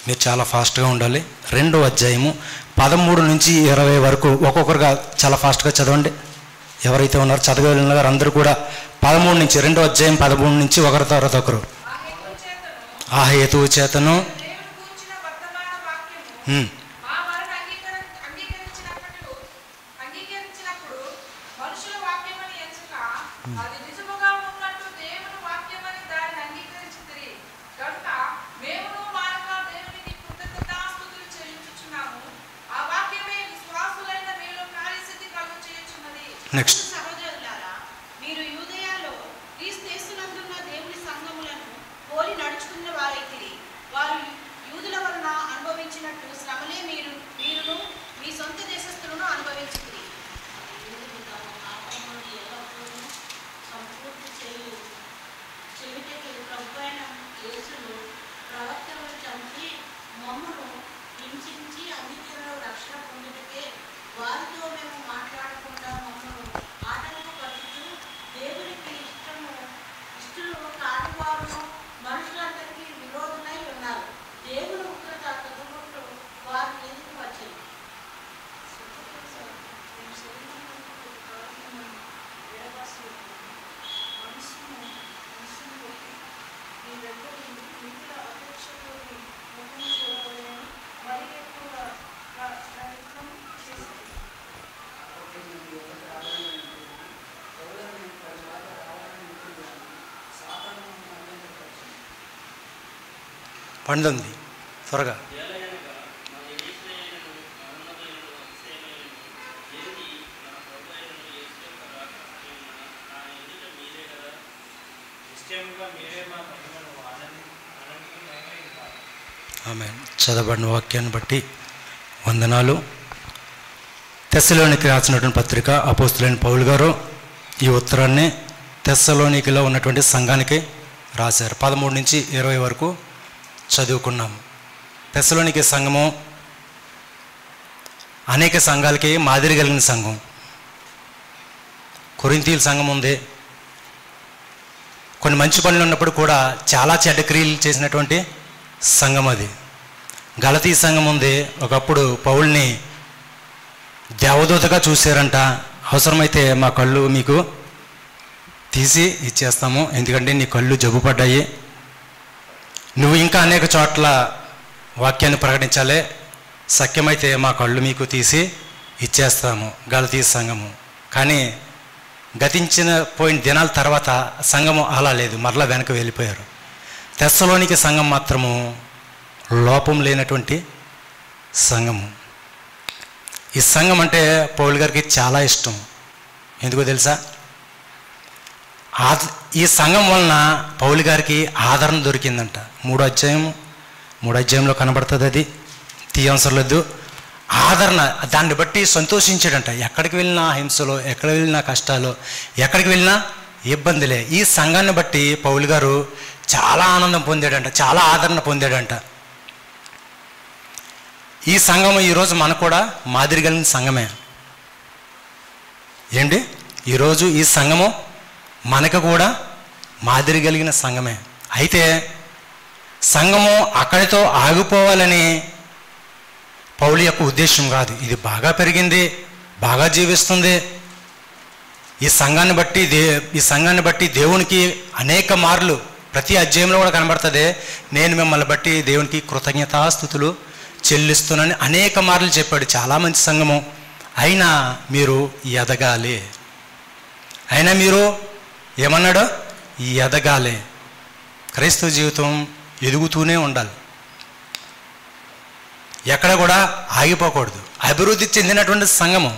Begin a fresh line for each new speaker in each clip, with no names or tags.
మీరు చాలా ఫాస్ట్గా ఉండాలి. 2వ అధ్యాయము 13 నుంచి 20 వరకు ఒక్కొక్కరుగా చాలా ఫాస్ట్గా చదవండి. ఎవరైతే ఉన్నారో చదవగలిగిన వారు అందరూ కూడా 13 నుంచి 2వ అధ్యాయం 13 నుంచి ఒకరి తర్వాత ఒకరు. ఆ హేతువు చేతను నెక్స్ట్
మీరు యూదయలో క్రీస్తునందున్న దేవుని సంఘములను పోలి నడుచుకున్న వారైతిరి. వారు యూదుల వలన అనుభవించినట్టు శ్రమలే మీరును మీ సొంత దేశస్థులను అనుభవించుతుంది. సంపూర్తి చేయుటకి ప్రభువైన యేసును ప్రవక్తలను చంపి మమ్మును హింసించి అన్నిటిలో రక్షణ పొందుటకే వారితో మేము మాట్లాడకుండా మమ్మల్ని ఆటలకు పడుతూ దేవునికి ఇష్టలు కాని వారును మనుషులందరికీ విరోధులై ఉన్నారు. దేవుని ఉగ్రత తగునట్లు వారి మీదకి వచ్చింది.
పండుంది త్వరగా. ఆమేన్. చదవబడిన వాక్యాన్ని బట్టి వందనాలు. తెస్సలోనికి రాసినటువంటి పత్రిక అపోస్తులైన పౌలు గారు ఈ ఉత్తరాన్ని తెస్సలోనికిలో ఉన్నటువంటి సంఘానికి రాశారు. 13 నుంచి 20 వరకు చదువుకున్నాము. తెస్సలోనికే సంఘము అనేక సంఘాలకి మాదిరి కలిగిన సంఘం. కొరింథీయుల సంఘం ఉంది. కొన్ని మంచి పనులు ఉన్నప్పుడు కూడా చాలా చెడ్డ క్రియలు చేసినటువంటి సంఘం అది. గలతీ సంఘం ఉంది. ఒకప్పుడు పౌల్ని దేవదూతగా చూశారంట. అవసరమైతే మా కళ్ళు మీకు తీసి ఇచ్చేస్తాము, ఎందుకంటే నీ కళ్ళు జబ్బు పడ్డాయి, నువ్వు ఇంకా అనేక చోట్ల వాక్యాన్ని ప్రకటించాలి, సఖ్యమైతే మా కళ్ళు మీకు తీసి ఇచ్చేస్తాము. గలతీ సంఘము. కానీ పోయిన దినాల తర్వాత సంఘము అలా లేదు, మరలా వెనక వెళ్ళిపోయారు. తెస్సలోనికే సంఘం మాత్రము లోపం లేనటువంటి సంఘము. ఈ సంఘం అంటే పౌలు గారికి చాలా ఇష్టం. ఎందుకో తెలుసా? ఈ సంఘం వలన పౌలు గారికి ఆదరణ దొరికిందంట. 3వ అధ్యాయంలో కనబడుతుంది. అది తీయవసరం లేదు. ఆదరణ, దాన్ని బట్టి సంతోషించాడంట. ఎక్కడికి వెళ్ళినా హింసలో, ఎక్కడ వెళ్ళినా కష్టాలు, ఎక్కడికి వెళ్ళినా ఇబ్బందులే. ఈ సంఘాన్ని బట్టి పౌలు గారు చాలా ఆనందం పొందాడంట, చాలా ఆదరణ పొందాడంట. ఈ సంఘము ఈరోజు మనకు కూడా మాదిరి కలిగిన సంఘమే. ఏంటి? ఈరోజు ఈ సంఘము మనకు కూడా మాదిరి కలిగిన సంఘమే. అయితే సంఘము అక్కడితో ఆగిపోవాలని పౌలు యొక్క ఉద్దేశం కాదు. ఇది బాగా పెరిగింది, బాగా జీవిస్తుంది. ఈ సంఘాన్ని బట్టి దేవునికి అనేక మార్లు ప్రతి అధ్యాయంలో కూడా కనబడుతుంది, నేను మిమ్మల్ని బట్టి దేవునికి కృతజ్ఞతాస్తుతులు చెల్లిస్తున్నానని అనేక మార్లు చెప్పాడు. చాలా మంచి సంఘము. అయినా మీరు ఎదగాలి. అయినా మీరు ఏమన్నాడు? ఎదగాలి. క్రైస్తవ జీవితం ఎదుగుతూనే ఉండాలి, ఎక్కడ కూడా ఆగిపోకూడదు. అభివృద్ధి చెందినటువంటి సంఘము.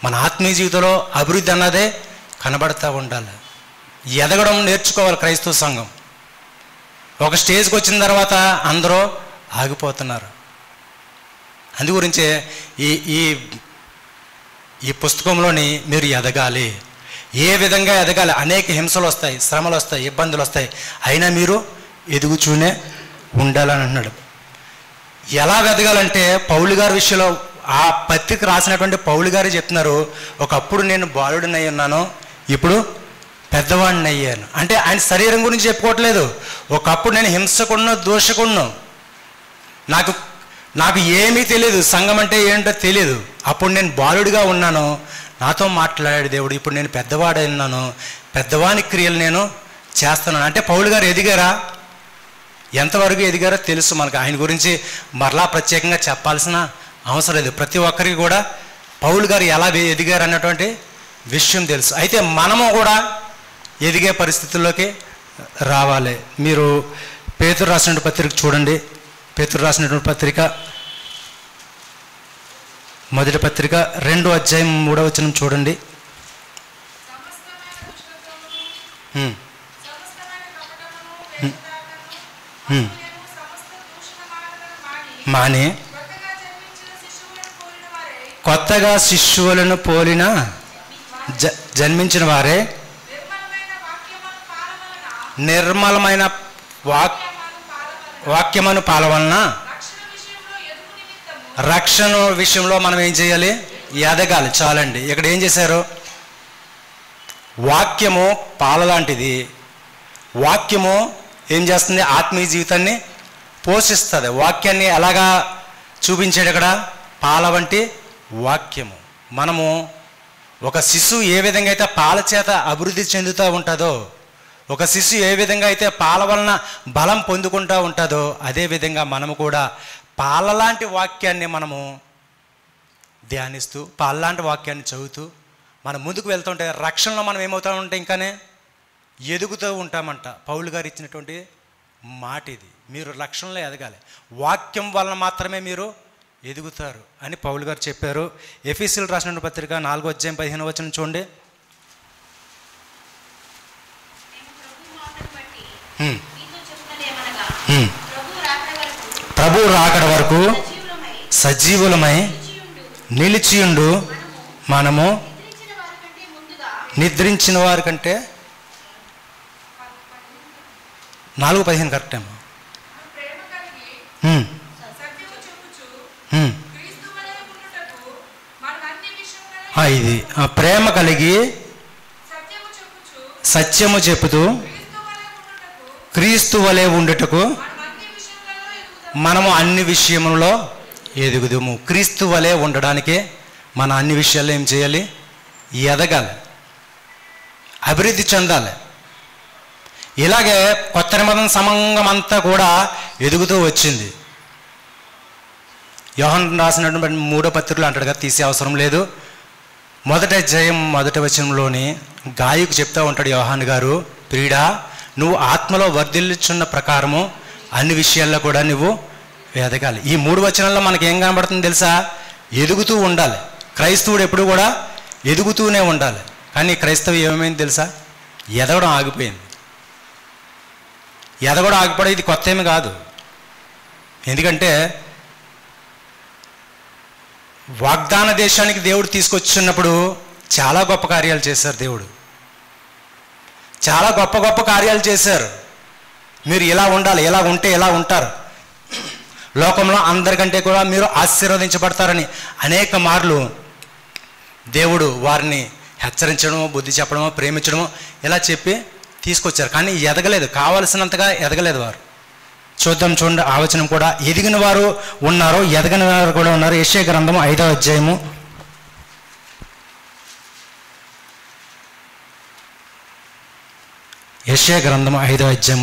మన ఆత్మీయ జీవితంలో అభివృద్ధి అన్నదే కనబడతా ఉండాలి. ఎదగడం నేర్చుకోవాలి క్రైస్తవ సంఘం. ఒక స్టేజ్కి వచ్చిన తర్వాత అందరూ ఆగిపోతున్నారు. అందు గురించే ఈ పుస్తకంలోని మీరు ఎదగాలి. ఏ విధంగా ఎదగాలి? అనేక హింసలు వస్తాయి, శ్రమలు వస్తాయి, ఇబ్బందులు వస్తాయి, అయినా మీరు ఎదుగుతూనే ఉండాలని అన్నాడు. ఎలా ఎదగాలంటే పౌలు గారి విషయంలో ఆ పత్రిక రాసినటువంటి పౌలు గారు చెప్తున్నారు, ఒకప్పుడు నేను బాలుడిని ఉన్నాను, ఇప్పుడు పెద్దవాడిని అయ్యాను. అంటే ఆయన శరీరం గురించి చెప్పుకోవట్లేదు. ఒకప్పుడు నేను హింసకుడును, దోషకుడును, నాకు ఏమీ తెలియదు, సంఘం అంటే ఏంటో తెలియదు. అప్పుడు నేను బాలుడిగా ఉన్నాను, నాతో మాట్లాడాడు దేవుడు. ఇప్పుడు నేను పెద్దవాడై ఉన్నాను, పెద్దవాని క్రియలు నేను చేస్తున్నాను. అంటే పౌలు గారు ఎదిగారా? ఎంతవరకు ఎదిగారో తెలుసు మనకు. ఆయన గురించి మరలా ప్రత్యేకంగా చెప్పాల్సిన అవసరం లేదు. ప్రతి ఒక్కరికి కూడా పౌలు గారు ఎలా ఎదిగారు అన్నటువంటి విషయం తెలుసు. అయితే మనము కూడా ఎదిగే పరిస్థితుల్లోకి రావాలి. మీరు పేతురు రాసినటువంటి పత్రిక చూడండి. పేతురు రాసినటువంటి పత్రిక మొదటి పత్రిక 2వ అధ్యాయం 3వ వచనం చూడండి. మాని కొత్తగా శిశువులను పోలిన జన్మించిన వారే నిర్మలమైన వాక్యమను పాల వలన రక్షణ విషయంలో మనం ఏం చేయాలి? ఎదగాలి. చాలండి. ఇక్కడ ఏం చేశారు? వాక్యము పాల లాంటిది. వాక్యము ఏం చేస్తుంది? ఆత్మీయ జీవితాన్ని పోషిస్తుంది. వాక్యాన్ని ఎలాగా చూపించాడు ఇక్కడ? పాల వంటి వాక్యము. మనము ఒక శిశువు ఏ విధంగా అయితే పాల చేత అభివృద్ధి చెందుతూ ఉంటుందో, ఒక శిశువు ఏ విధంగా అయితే పాల వలన బలం పొందుకుంటూ ఉంటుందో, అదేవిధంగా మనము కూడా పాలలాంటి వాక్యాన్ని మనము ధ్యానిస్తూ, పాలలాంటి వాక్యాన్ని చదువుతూ మనం ముందుకు వెళ్తుంటే రక్షణలో మనం ఏమవుతూ ఉంటే ఇంకానే ఎదుగుతూ ఉంటామంట. పౌలు గారు ఇచ్చినటువంటి మాట ఇది. మీరు రక్షణలో ఎదగాలి, వాక్యం వలన మాత్రమే మీరు ఎదుగుతారు అని పౌలు గారు చెప్పారు. ఎఫెసీయులకు రాసిన పత్రిక 4వ అధ్యాయం 15వ వచనం చూడండి. ప్రభు రాకడ వరకు సజీవులమై నిలిచియుండు మనము నిద్రించిన వారి కంటే 4:15 కరెక్ట్ ఏమో. ఇది ప్రేమ కలిగి సత్యము చెప్పుతూ క్రీస్తు వలె ఉండుటకు మనము అన్ని విషయములలో ఎదుగుదాము. క్రీస్తు వలె ఉండడానికి మన అన్ని విషయాల్లో ఏం చేయాలి? ఎదగాలి, అభివృద్ధి చెందాలి. ఇలాగే కొత్త నిబంధన సంఘం అంతా కూడా ఎదుగుతూ వచ్చింది. యోహాను రాసినటువంటి 3వ పత్రికలో అంటాడు కదా, తీసే అవసరం లేదు. మొదటి అధ్యాయం 1వ వచనంలోని గాయకు చెప్తూ ఉంటాడు యోహాను గారు, ప్రియుడా నువ్వు ఆత్మలో వర్ధిల్లుచున్న ప్రకారము అన్ని విషయాల్లో కూడా నువ్వు ఎదగాలి. ఈ 3 వచనాల్లో మనకి ఏం కనబడుతుంది తెలుసా? ఎదుగుతూ ఉండాలి. క్రైస్తవుడు ఎప్పుడు కూడా ఎదుగుతూనే ఉండాలి. కానీ క్రైస్తవం ఏమైంది తెలుసా? ఎదగడం ఆగిపోయింది. ఎదగడం ఆగిపోవడం ఇది కొత్త ఏమి కాదు. ఎందుకంటే వాగ్దాన దేశానికి దేవుడు తీసుకొచ్చినప్పుడు చాలా గొప్ప కార్యాలు చేశారు. దేవుడు చాలా గొప్ప గొప్ప కార్యాలు చేశారు. మీరు ఇలా ఉండాలి, ఇలా ఉంటే ఇలా ఉంటారు, లోకంలో అందరికంటే కూడా మీరు ఆశీర్వదించబడతారని అనేక మార్లు దేవుడు వారిని హెచ్చరించడమో, బుద్ధి చెప్పడమో, ప్రేమించడమో ఇలా చెప్పి తీసుకొచ్చారు. కానీ ఎదగలేదు, కావలసినంతగా ఎదగలేదు వారు. చూద్దాం, చూడండి. ఆ వచనం కూడా ఎదిగిన వారు ఉన్నారు, ఎదగని వారు కూడా ఉన్నారు. యెషయా గ్రంథం 5వ అధ్యాయము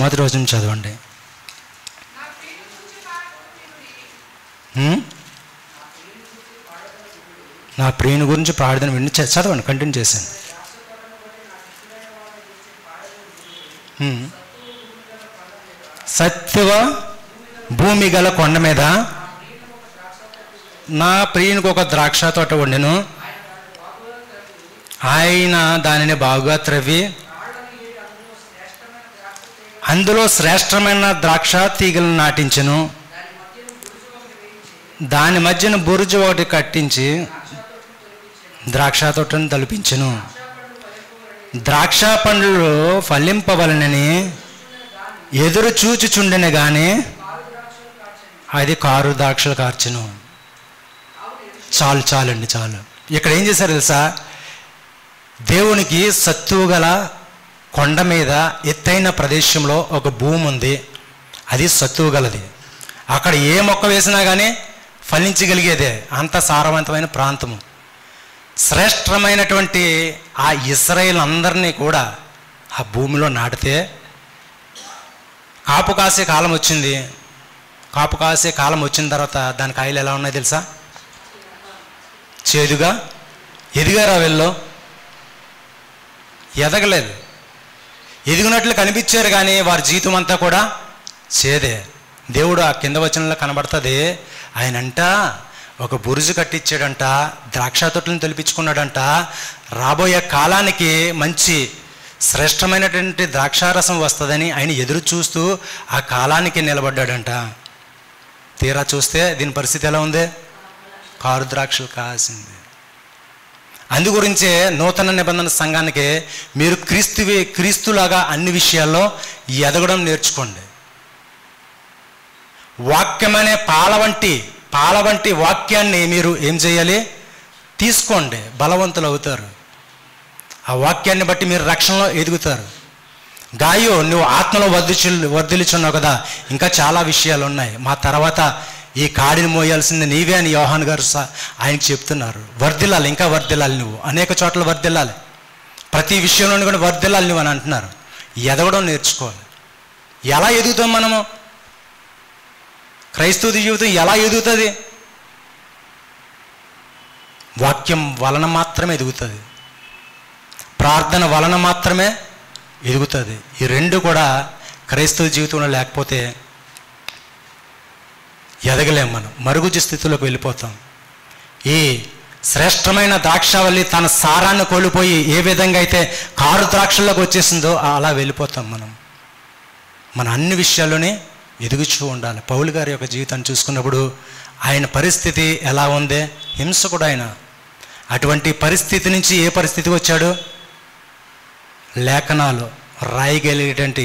1వ వచనం చదవండి. నా ప్రియుని గురించి ప్రార్థన విని చదవండి, కంటిన్యూ చేశాను. సత్యవ భూమి గల కొండ మీద నా ప్రియునికి ఒక ద్రాక్ష తోట ఉండెను. ఆయన దానిని బాగుగా త్రవ్వి అందులో శ్రేష్టమైన ద్రాక్ష తీగలను నాటించెను. దాని మధ్యన బురుజు ఒకటి కట్టించి ద్రాక్ష తోటను తలిపించెను. ద్రాక్ష పండ్లు ఫలింపవలనని ఎదురు చూచుచుండెను గాని అది కారు ద్రాక్షలు కార్చెను. చాలండి, చాలు. ఇక్కడ ఏం చేశారు తెలుసా? దేవునికి సత్తువు గల కొండ మీద ఎత్తైన ప్రదేశంలో ఒక భూమి ఉంది, అది సత్తువు గలది. అక్కడ ఏ మొక్క వేసినా కానీ ఫలించగలిగేదే. అంత సారవంతమైన ప్రాంతము. శ్రేష్టమైనటువంటి ఆ ఇశ్రాయేలు అందరినీ కూడా ఆ భూమిలో నాటితే కాపు కాసే కాలం వచ్చింది. కాపు కాసే కాలం వచ్చిన తర్వాత దాని కాయలు ఎలా ఉన్నాయి తెలుసా? చేదుగా. ఎదిగారా వీళ్ళు? ఎదగలేదు. ఎదిగినట్లు కనిపించారు కానీ వారి జీవితం అంతా కూడా చేదే. దేవుడు ఆ కింద వచనంలో కనబడుతుంది. ఆయనంట ఒక బురుజు కట్టించాడంట, ద్రాక్ష తొట్టులను తెలిపించుకున్నాడంట. రాబోయే కాలానికి మంచి శ్రేష్టమైనటువంటి ద్రాక్షారసం వస్తుందని ఆయన ఎదురు చూస్తూ ఆ కాలానికి నిలబడ్డాడంట. తీరా చూస్తే దీని పరిస్థితి ఎలా ఉంది? కారు ద్రాక్షలు కాసింది. అందు గురించే నూతన నిబంధన సంఘానికి మీరు క్రీస్తులాగా అన్ని విషయాల్లో ఎదగడం నేర్చుకోండి. వాక్యమనే పాల వంటి వాక్యాన్ని మీరు ఏం చేయాలి? తీసుకోండి, బలవంతులు అవుతారు. ఆ వాక్యాన్ని బట్టి మీరు రక్షణలో ఎదుగుతారు. గాయు, నువ్వు ఆత్మలో వర్ధిల్చున్నావు కదా, ఇంకా చాలా విషయాలు ఉన్నాయి. మా తర్వాత ఈ కాడిని మోయాల్సింది నీవే అని యోహాన్ గారు ఆయనకు చెప్తున్నారు. వర్ధిల్లాలి, ఇంకా వర్ధిల్లాలి, నువ్వు అనేక చోట్ల వర్ధిల్లాలి, ప్రతి విషయంలో కూడా వర్ధిల్లాలి నువ్వు అని అంటున్నారు. ఎదగడం నేర్చుకోవాలి. ఎలా ఎదుగుతాం మనము? క్రైస్తవ జీవితం ఎలా ఎదుగుతుంది? వాక్యం వలన మాత్రమే ఎదుగుతుంది, ప్రార్థన వలన మాత్రమే ఎదుగుతుంది. ఈ రెండు కూడా క్రైస్తవ జీవితంలో లేకపోతే ఎదగలేం. మనం మరుగుజ్జు స్థితిలోకి వెళ్ళిపోతాం. ఈ శ్రేష్టమైన ద్రాక్షవల్లి తన సారాన్ని కోల్పోయి ఏ విధంగా అయితే కారు ద్రాక్షల్లోకి వచ్చేసిందో అలా వెళ్ళిపోతాం మనం. మన అన్ని విషయాల్లోనే ఎదుగుచూ ఉండాలి. పౌలు గారి యొక్క జీవితాన్ని చూసుకున్నప్పుడు ఆయన పరిస్థితి ఎలా ఉంది? హింసకుడు ఆయన. అటువంటి పరిస్థితి నుంచి ఏ పరిస్థితికి వచ్చాడు? లేఖనాలు రాయగలిగేటువంటి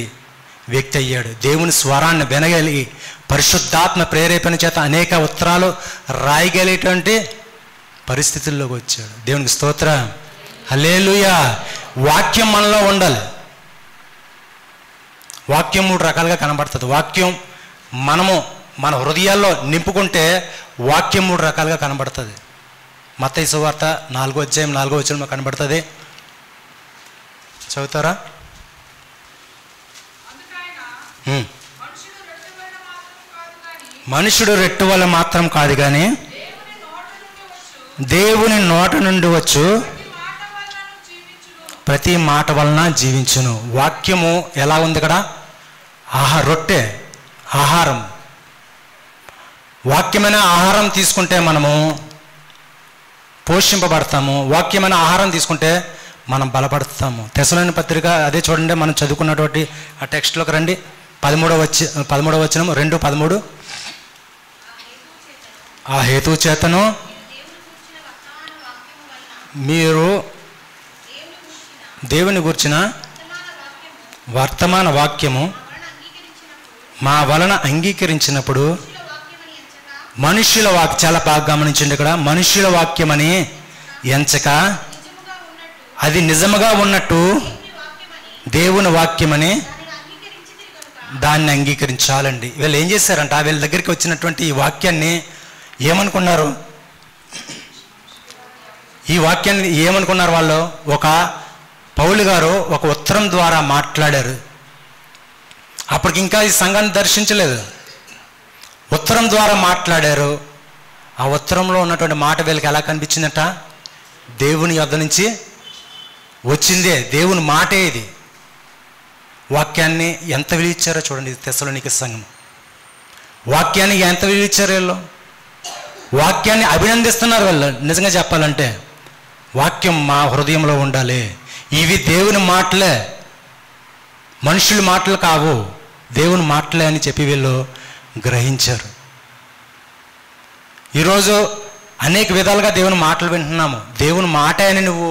వ్యక్తి అయ్యాడు. దేవుని స్వరాన్ని వినగలిగి పరిశుద్ధాత్మ ప్రేరేపణ చేత అనేక ఉత్తరాలు రాయగలిగేటువంటి పరిస్థితుల్లోకి వచ్చాడు. దేవునికి స్తోత్రం, హల్లెలూయా. వాక్యం మనలో ఉండాలి. వాక్యం 3 రకాలుగా కనబడుతుంది. వాక్యం మనము మన హృదయాల్లో నింపుకుంటే వాక్యం 3 రకాలుగా కనబడుతుంది. మత్తయి సువార్త 4వ అధ్యాయం 4వ వచనంలో కనబడుతుంది. చదువుతారా? మనుషుడు రెట్టు వల్ల మాత్రం కాదు కానీ దేవుని నోట నుండి వచ్చు ప్రతి మాట వలన జీవించును. వాక్యము ఎలా ఉంది ఇక్కడ? రొట్టె, ఆహారం. వాక్యమైన ఆహారం తీసుకుంటే మనము పోషింపబడతాము. వాక్యమైన ఆహారం తీసుకుంటే మనం బలపడతాము. తెసలోని పత్రిక అదే చూడండి, మనం చదువుకున్నటువంటి ఆ టెక్స్ట్లోకి రండి. 13వ వచనం 2:13. ఆ హేతు చేతను మీరు దేవుని గూర్చిన వర్తమాన వాక్యము మా వలన అంగీకరించినప్పుడు మనుష్యుల వాక్యం, చాలా బాగా గమనించండి ఇక్కడ, మనుష్యుల వాక్యమని ఎంచక అది నిజముగా ఉన్నట్టు దేవుని వాక్యమని దాన్ని అంగీకరించాలండి. వీళ్ళు ఏం చేశారంట? వీళ్ళ దగ్గరికి వచ్చినటువంటి ఈ వాక్యాన్ని ఏమనుకున్నారు? ఈ వాక్యాన్ని ఏమనుకున్నారు వాళ్ళు? ఒక పౌలు గారు ఒక ఉత్తరం ద్వారా మాట్లాడారు. అప్పటికి ఇంకా ఈ సంఘాన్ని దర్శించలేదు. ఉత్తరం ద్వారా మాట్లాడారు. ఆ ఉత్తరంలో ఉన్నటువంటి మాట వీళ్ళకి ఎలా కనిపించిందట? దేవుని యొద్ద నుంచి వచ్చిందే, దేవుని మాటే ఇది. వాక్యాన్ని ఎంత విలువిచ్చారో చూడండి. తెస్సలోనిక సంఘం వాక్యాన్ని ఎంత విలువిచ్చారు వీళ్ళు. వాక్యాన్ని అభినందిస్తున్నారు వాళ్ళు. నిజంగా చెప్పాలంటే వాక్యం మా హృదయంలో ఉండాలి. ఇవి దేవుని మాటలే, మనుషుల మాటలు కావు, దేవుని మాటలే అని చెప్పి వీళ్ళు గ్రహించారు. ఈరోజు అనేక విధాలుగా దేవుని మాటలు వింటున్నాము. దేవుని మాటే అని నువ్వు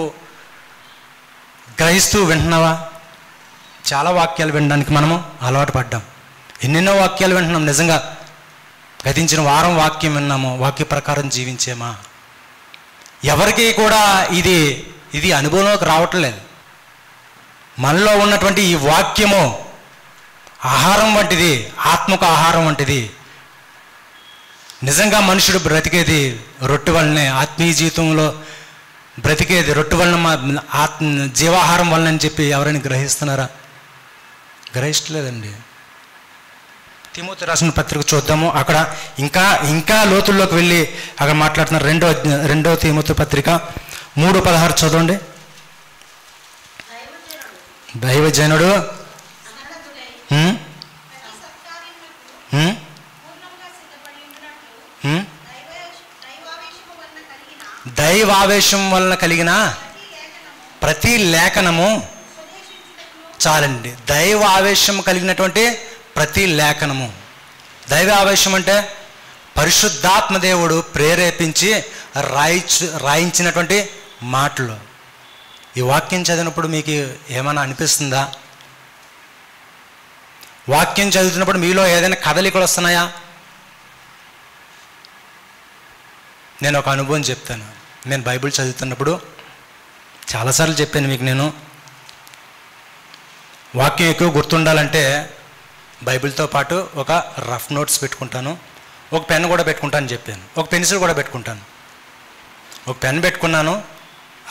గ్రహిస్తూ వింటున్నావా? చాలా వాక్యాలు వినడానికి మనము అలవాటు పడ్డాం. ఎన్నెన్నో వాక్యాలు వింటున్నాం. నిజంగా గతించిన వారం వాక్యం విన్నాము, వాక్య ప్రకారం జీవించేమా? ఎవరికి కూడా ఇది అనుభవంలోకి రావట్లేదు. మనలో ఉన్నటువంటి ఈ వాక్యము ఆహారం వంటిది, ఆత్మకు ఆహారం వంటిది. నిజంగా మనుషుడు బ్రతికేది రొట్టె వల్లనే, ఆత్మీయ జీవితంలో బ్రతికేది రొట్టె వలన, జీవాహారం వలన అని చెప్పి ఎవరైనా గ్రహిస్తున్నారా? గ్రహిస్తలేదండి. తిమోతి రాసిన పత్రిక చూద్దాము. అక్కడ ఇంకా ఇంకా లోతుల్లోకి వెళ్ళి అక్కడ మాట్లాడుతున్నారు. రెండో తిమోతి పత్రిక 3:16 చదవండి. దైవజనుడు దైవావేశం వలన కలిగిన ప్రతి లేఖనము చాలండి. దైవ ఆవేశం కలిగినటువంటి ప్రతి లేఖనము. దైవ ఆవేశం అంటే పరిశుద్ధాత్మ దేవుడు ప్రేరేపించి రాయించినటువంటి మాటలు. ఈ వాక్యం చదివినప్పుడు మీకు ఏమైనా అనిపిస్తుందా? వాక్యం చదువుతున్నప్పుడు మీలో ఏదైనా కదలికలు వస్తున్నాయా? నేను ఒక అనుభవం చెప్తాను. నేను బైబిల్ చదువుతున్నప్పుడు చాలాసార్లు చెప్పాను మీకు, నేను వాక్యం ఎక్కువ గుర్తుండాలంటే బైబిల్తో పాటు ఒక రఫ్ నోట్స్ పెట్టుకుంటాను, ఒక పెన్ కూడా పెట్టుకుంటాను చెప్పాను, ఒక పెన్సిల్ కూడా పెట్టుకుంటాను. ఒక పెన్ పెట్టుకున్నాను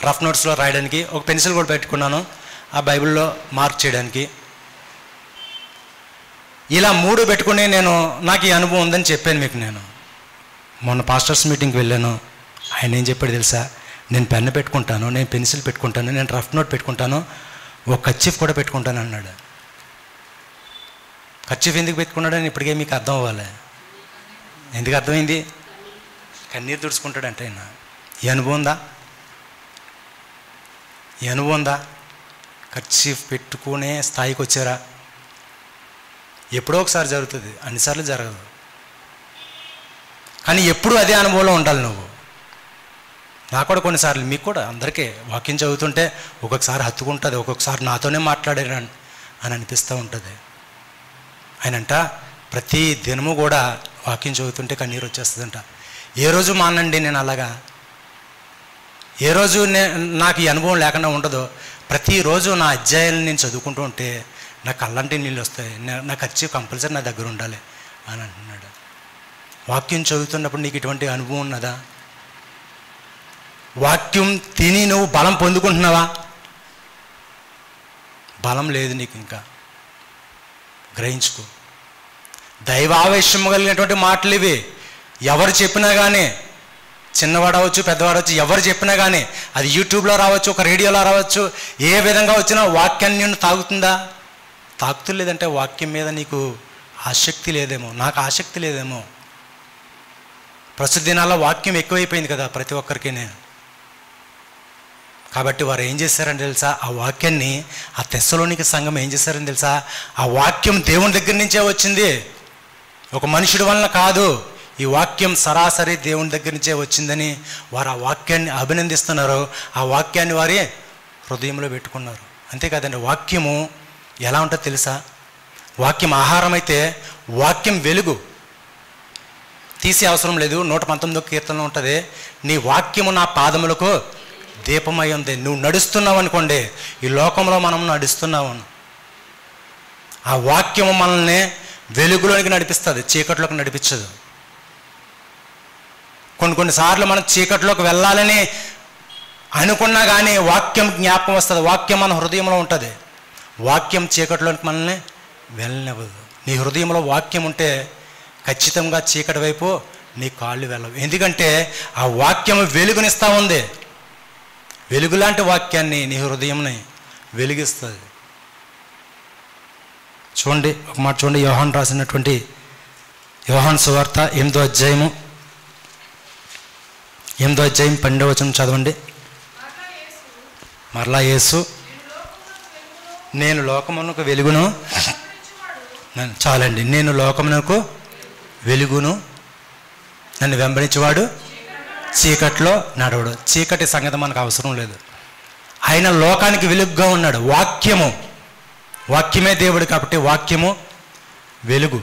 రఫ్ నోట్స్లో రాయడానికి, ఒక పెన్సిల్ కూడా పెట్టుకున్నాను ఆ బైబిల్లో మార్క్ చేయడానికి. ఇలా 3 పెట్టుకుని నాకు ఈ అనుభవం ఉందని చెప్పాను మీకు. నేను మొన్న పాస్టర్స్ మీటింగ్కి వెళ్ళాను. ఆయన ఏం చెప్పాడు తెలుసా? నేను పెన్ను పెట్టుకుంటాను, నేను పెన్సిల్ పెట్టుకుంటాను, నేను రఫ్ నోట్ పెట్టుకుంటాను, ఒక కర్చీఫ్ కూడా పెట్టుకుంటాను అన్నాడు. కర్చీఫ్ ఎందుకు పెట్టుకున్నాడని ఇప్పటికే మీకు అర్థం అవ్వాలి. ఎందుకు అర్థమైంది? కన్నీరు తుడుచుకుంటాడంటే ఆయన. ఈ అనుభవం ఉందా? ఈ అనుభవం ఉందా? కర్చీఫ్ పెట్టుకునే స్థాయికి వచ్చారా? ఎప్పుడో ఒకసారి జరుగుతుంది, అన్నిసార్లు జరగదు. కానీ ఎప్పుడు అదే అనుభవంలో ఉండాలి నువ్వు. నాకు కూడా కొన్నిసార్లు, మీకు కూడా, అందరికీ వాక్యం చదువుతుంటే ఒక్కొక్కసారి హత్తుకుంటుంది, ఒక్కొక్కసారి నాతోనే మాట్లాడారు అని అనిపిస్తూ ఉంటుంది. ఆయనంట ప్రతి దినము కూడా వాక్యం చదువుతుంటే కన్నీరు వచ్చేస్తుందంట. ఏ రోజు మానండి నేను అలాగా, ఏ రోజు నాకు ఈ అనుభవం లేకుండా ఉండదు. ప్రతిరోజు నా అధ్యాయాలను నేను చదువుకుంటూ ఉంటే నా కళ్ళంటి నీళ్ళు వస్తాయి, నా ఖర్చు కంపల్సరీ నా దగ్గర ఉండాలి అని అంటున్నాడు. వాక్యం చదువుతున్నప్పుడు నీకు ఇటువంటి అనుభవం ఉన్నదా? వాక్యం తిని నువ్వు బలం పొందుకుంటున్నావా? బలం లేదు నీకు. ఇంకా గ్రహించుకో. దైవావేశం కలిగినటువంటి మాటలు ఇవి. ఎవరు చెప్పినా కానీ, చిన్నవాడవచ్చు పెద్దవాడవచ్చు, ఎవరు చెప్పినా కానీ, అది యూట్యూబ్లో రావచ్చు, ఒక రేడియోలో రావచ్చు, ఏ విధంగా వచ్చినా వాక్యాన్ని నిన్ను తాగుతుందా? తాకుతులేదంటే వాక్యం మీద నీకు ఆసక్తి లేదేమో, నాకు ఆసక్తి లేదేమో. ప్రస్తుత దినాల్లో వాక్యం ఎక్కువైపోయింది కదా ప్రతి ఒక్కరికి. కాబట్టి వారు ఏం చేశారని తెలుసా? ఆ వాక్యాన్ని, ఆ తెస్సలోనిక సంఘం ఏం చేశారని తెలుసా? ఆ వాక్యం దేవుని దగ్గర నుంచే వచ్చింది, ఒక మనుషుడి వలన కాదు. ఈ వాక్యం సరాసరి దేవుని దగ్గర నుంచే వచ్చిందని వారు ఆ వాక్యాన్ని అభినందిస్తున్నారు. ఆ వాక్యాన్ని వారి హృదయంలో పెట్టుకున్నారు. అంతేకాదండి, వాక్యము ఎలా ఉంటుందో తెలుసా? వాక్యం ఆహారం అయితే, వాక్యం వెలుగు. తీసే అవసరం లేదు. 119వ కీర్తనలో ఉంటుంది, నీ వాక్యము నా పాదములకు దీపమై ఉంది. నువ్వు నడుస్తున్నావు అనుకోండి, ఈ లోకంలో మనం నడుస్తున్నావు, ఆ వాక్యము మనల్ని వెలుగులోనికి నడిపిస్తుంది, చీకట్లోకి నడిపించదు. కొన్నిసార్లు మనం చీకట్లోకి వెళ్ళాలని అనుకున్నా కానీ వాక్యం జ్ఞాపకం వస్తుంది. వాక్యం మన హృదయంలో ఉంటుంది. వాక్యం చీకట్లోకి మనల్ని వెళ్ళనివ్వదు. నీ హృదయంలో వాక్యం ఉంటే ఖచ్చితంగా చీకటి వైపు నీ కాళ్ళు వెళ్ళవు. ఎందుకంటే ఆ వాక్యం వెలుగునిస్తూ ఉంది. వెలుగు లాంటి వాక్యాన్ని నీ హృదయంని వెలిగిస్తుంది. చూడండి, ఒక మాట చూడండి. యోహాను రాసినటువంటి యోహాను సువార్త 8వ అధ్యాయము 12వ వచనం చదవండి. మరలా యేసు, నేను లోకమునకు వెలుగును, చాలండి, నేను లోకమునకు వెలుగును, నన్ను వెంబడించేవాడు చీకట్లో నడవడు. చీకటి సంగతి మనకు అవసరం లేదు. ఆయన లోకానికి వెలుగుగా ఉన్నాడు. వాక్యమే దేవుడు కాబట్టి వాక్యము వెలుగు.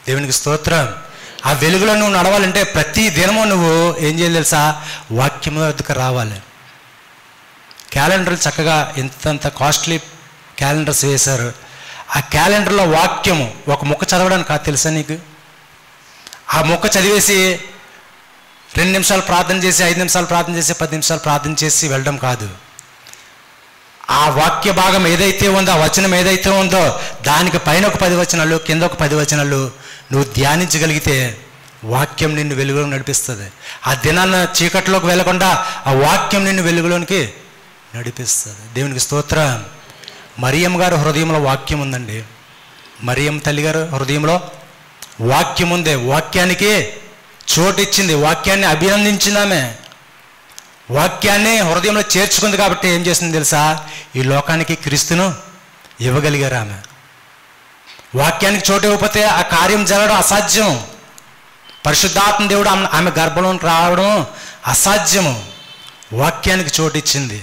దేవునికి స్తోత్రం. ఆ వెలుగులో నువ్వు నడవాలంటే ప్రతి దినము నువ్వు ఏం చేయాలి తెలుసా? వాక్యం వద్దకు రావాలి. క్యాలెండర్లు చక్కగా ఇంతంత కాస్ట్లీ క్యాలెండర్స్ వేశారు. ఆ క్యాలెండర్లో వాక్యము ఒక ముక్క చదవడానికి కాదు తెలుసా నీకు? ఆ ముక్క చదివేసి 2 నిమిషాలు ప్రార్థన చేసి 5 నిమిషాలు ప్రార్థన చేసి 10 నిమిషాలు ప్రార్థన చేసి వెళ్ళడం కాదు. ఆ వాక్య భాగం ఏదైతే ఉందో, ఆ వచనం ఏదైతే ఉందో దానికి పైన ఒక 10 వచనాలు, కింద ఒక 10 వచనాలు నువ్వు ధ్యానించగలిగితే వాక్యం నిన్ను వెలుగులోకి నడిపిస్తుంది. ఆ దినాన్న చీకట్లోకి వెళ్ళకుండా ఆ వాక్యం నిన్ను వెలుగులోనికి నడిపిస్తుంది. దేవునికి స్తోత్రం. మరియమ్మ గారు హృదయంలో వాక్యం ఉందండి. మరియమ్మ తల్లి గారు హృదయంలో వాక్యం ఉంది. వాక్యానికి చోటిచ్చింది, వాక్యాన్ని అభినందించింది. ఆమె వాక్యాన్ని హృదయంలో చేర్చుకుంది కాబట్టి ఏం చేసింది తెలుసా? ఈ లోకానికి క్రీస్తును ఇవ్వగలిగారు. ఆమె వాక్యానికి చోటు ఇవ్వకపోతే ఆ కార్యం జరగడం అసాధ్యం. పరిశుద్ధాత్మ దేవుడు ఆమె గర్భంలోకి రావడం అసాధ్యము. వాక్యానికి చోటు ఇచ్చింది.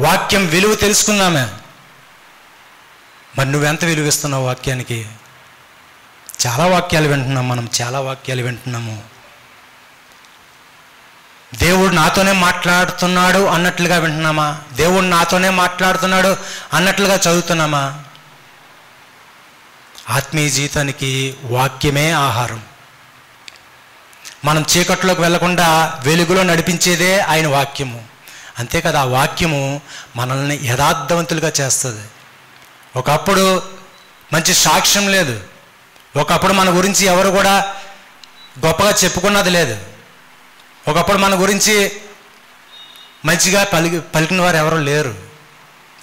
వాక్యం విలువ తెలుసుకుందామే. మరి నువ్వెంత విలువ ఇస్తున్నావు వాక్యానికి? చాలా వాక్యాలు వింటున్నాం మనం, చాలా వాక్యాలు వింటున్నాము. దేవుడు నాతోనే మాట్లాడుతున్నాడు అన్నట్లుగా వింటున్నామా? దేవుడు నాతోనే మాట్లాడుతున్నాడు అన్నట్లుగా చదువుతున్నామా? ఆత్మీయ జీవితానికి వాక్యమే ఆహారం. మనం చీకట్లోకి వెళ్లకుండా వెలుగులో నడిపించేదే ఆయన వాక్యము. అంతే కదా, ఆ వాక్యము మనల్ని యథార్థవంతులుగా చేస్తుంది. ఒకప్పుడు మంచి సాక్ష్యం లేదు, ఒకప్పుడు మన గురించి ఎవరు కూడా గొప్పగా చెప్పుకున్నది లేదు, ఒకప్పుడు మన గురించి మంచిగా పలికిన వారు ఎవరు లేరు.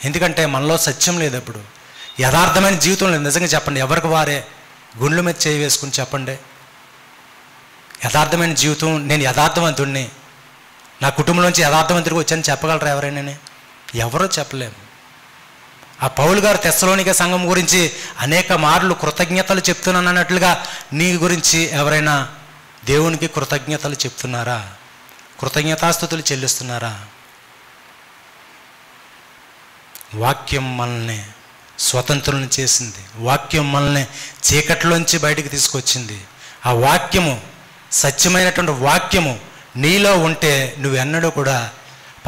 ఎందుకంటే మనలో సత్యం లేదు. అప్పుడు యథార్థమైన జీవితం లేదు. నిజంగా చెప్పండి, ఎవరికి వారే గుండెల మీద చేయి వేసుకుని చెప్పండి, యథార్థమైన జీవితం, నేను యథార్థవంతుడిని, నా కుటుంబంలోంచి యథార్థవంతుడికి వచ్చాను చెప్పగలరా ఎవరైనా? ఎవరో చెప్పలేము. ఆ పౌలు గారు తెస్సలోనికే సంఘం గురించి అనేక మార్లు కృతజ్ఞతలు చెప్తున్నాను అన్నట్లుగా నీ గురించి ఎవరైనా దేవునికి కృతజ్ఞతలు చెప్తున్నారా? కృతజ్ఞతాస్తుతులు చెల్లిస్తున్నారా? వాక్యం మనల్ని స్వతంత్రులను చేసింది. వాక్యం మనల్ని చీకట్లోంచి బయటికి తీసుకొచ్చింది. ఆ వాక్యము, సత్యమైనటువంటి వాక్యము నీలో ఉంటే నువ్వెన్నడూ కూడా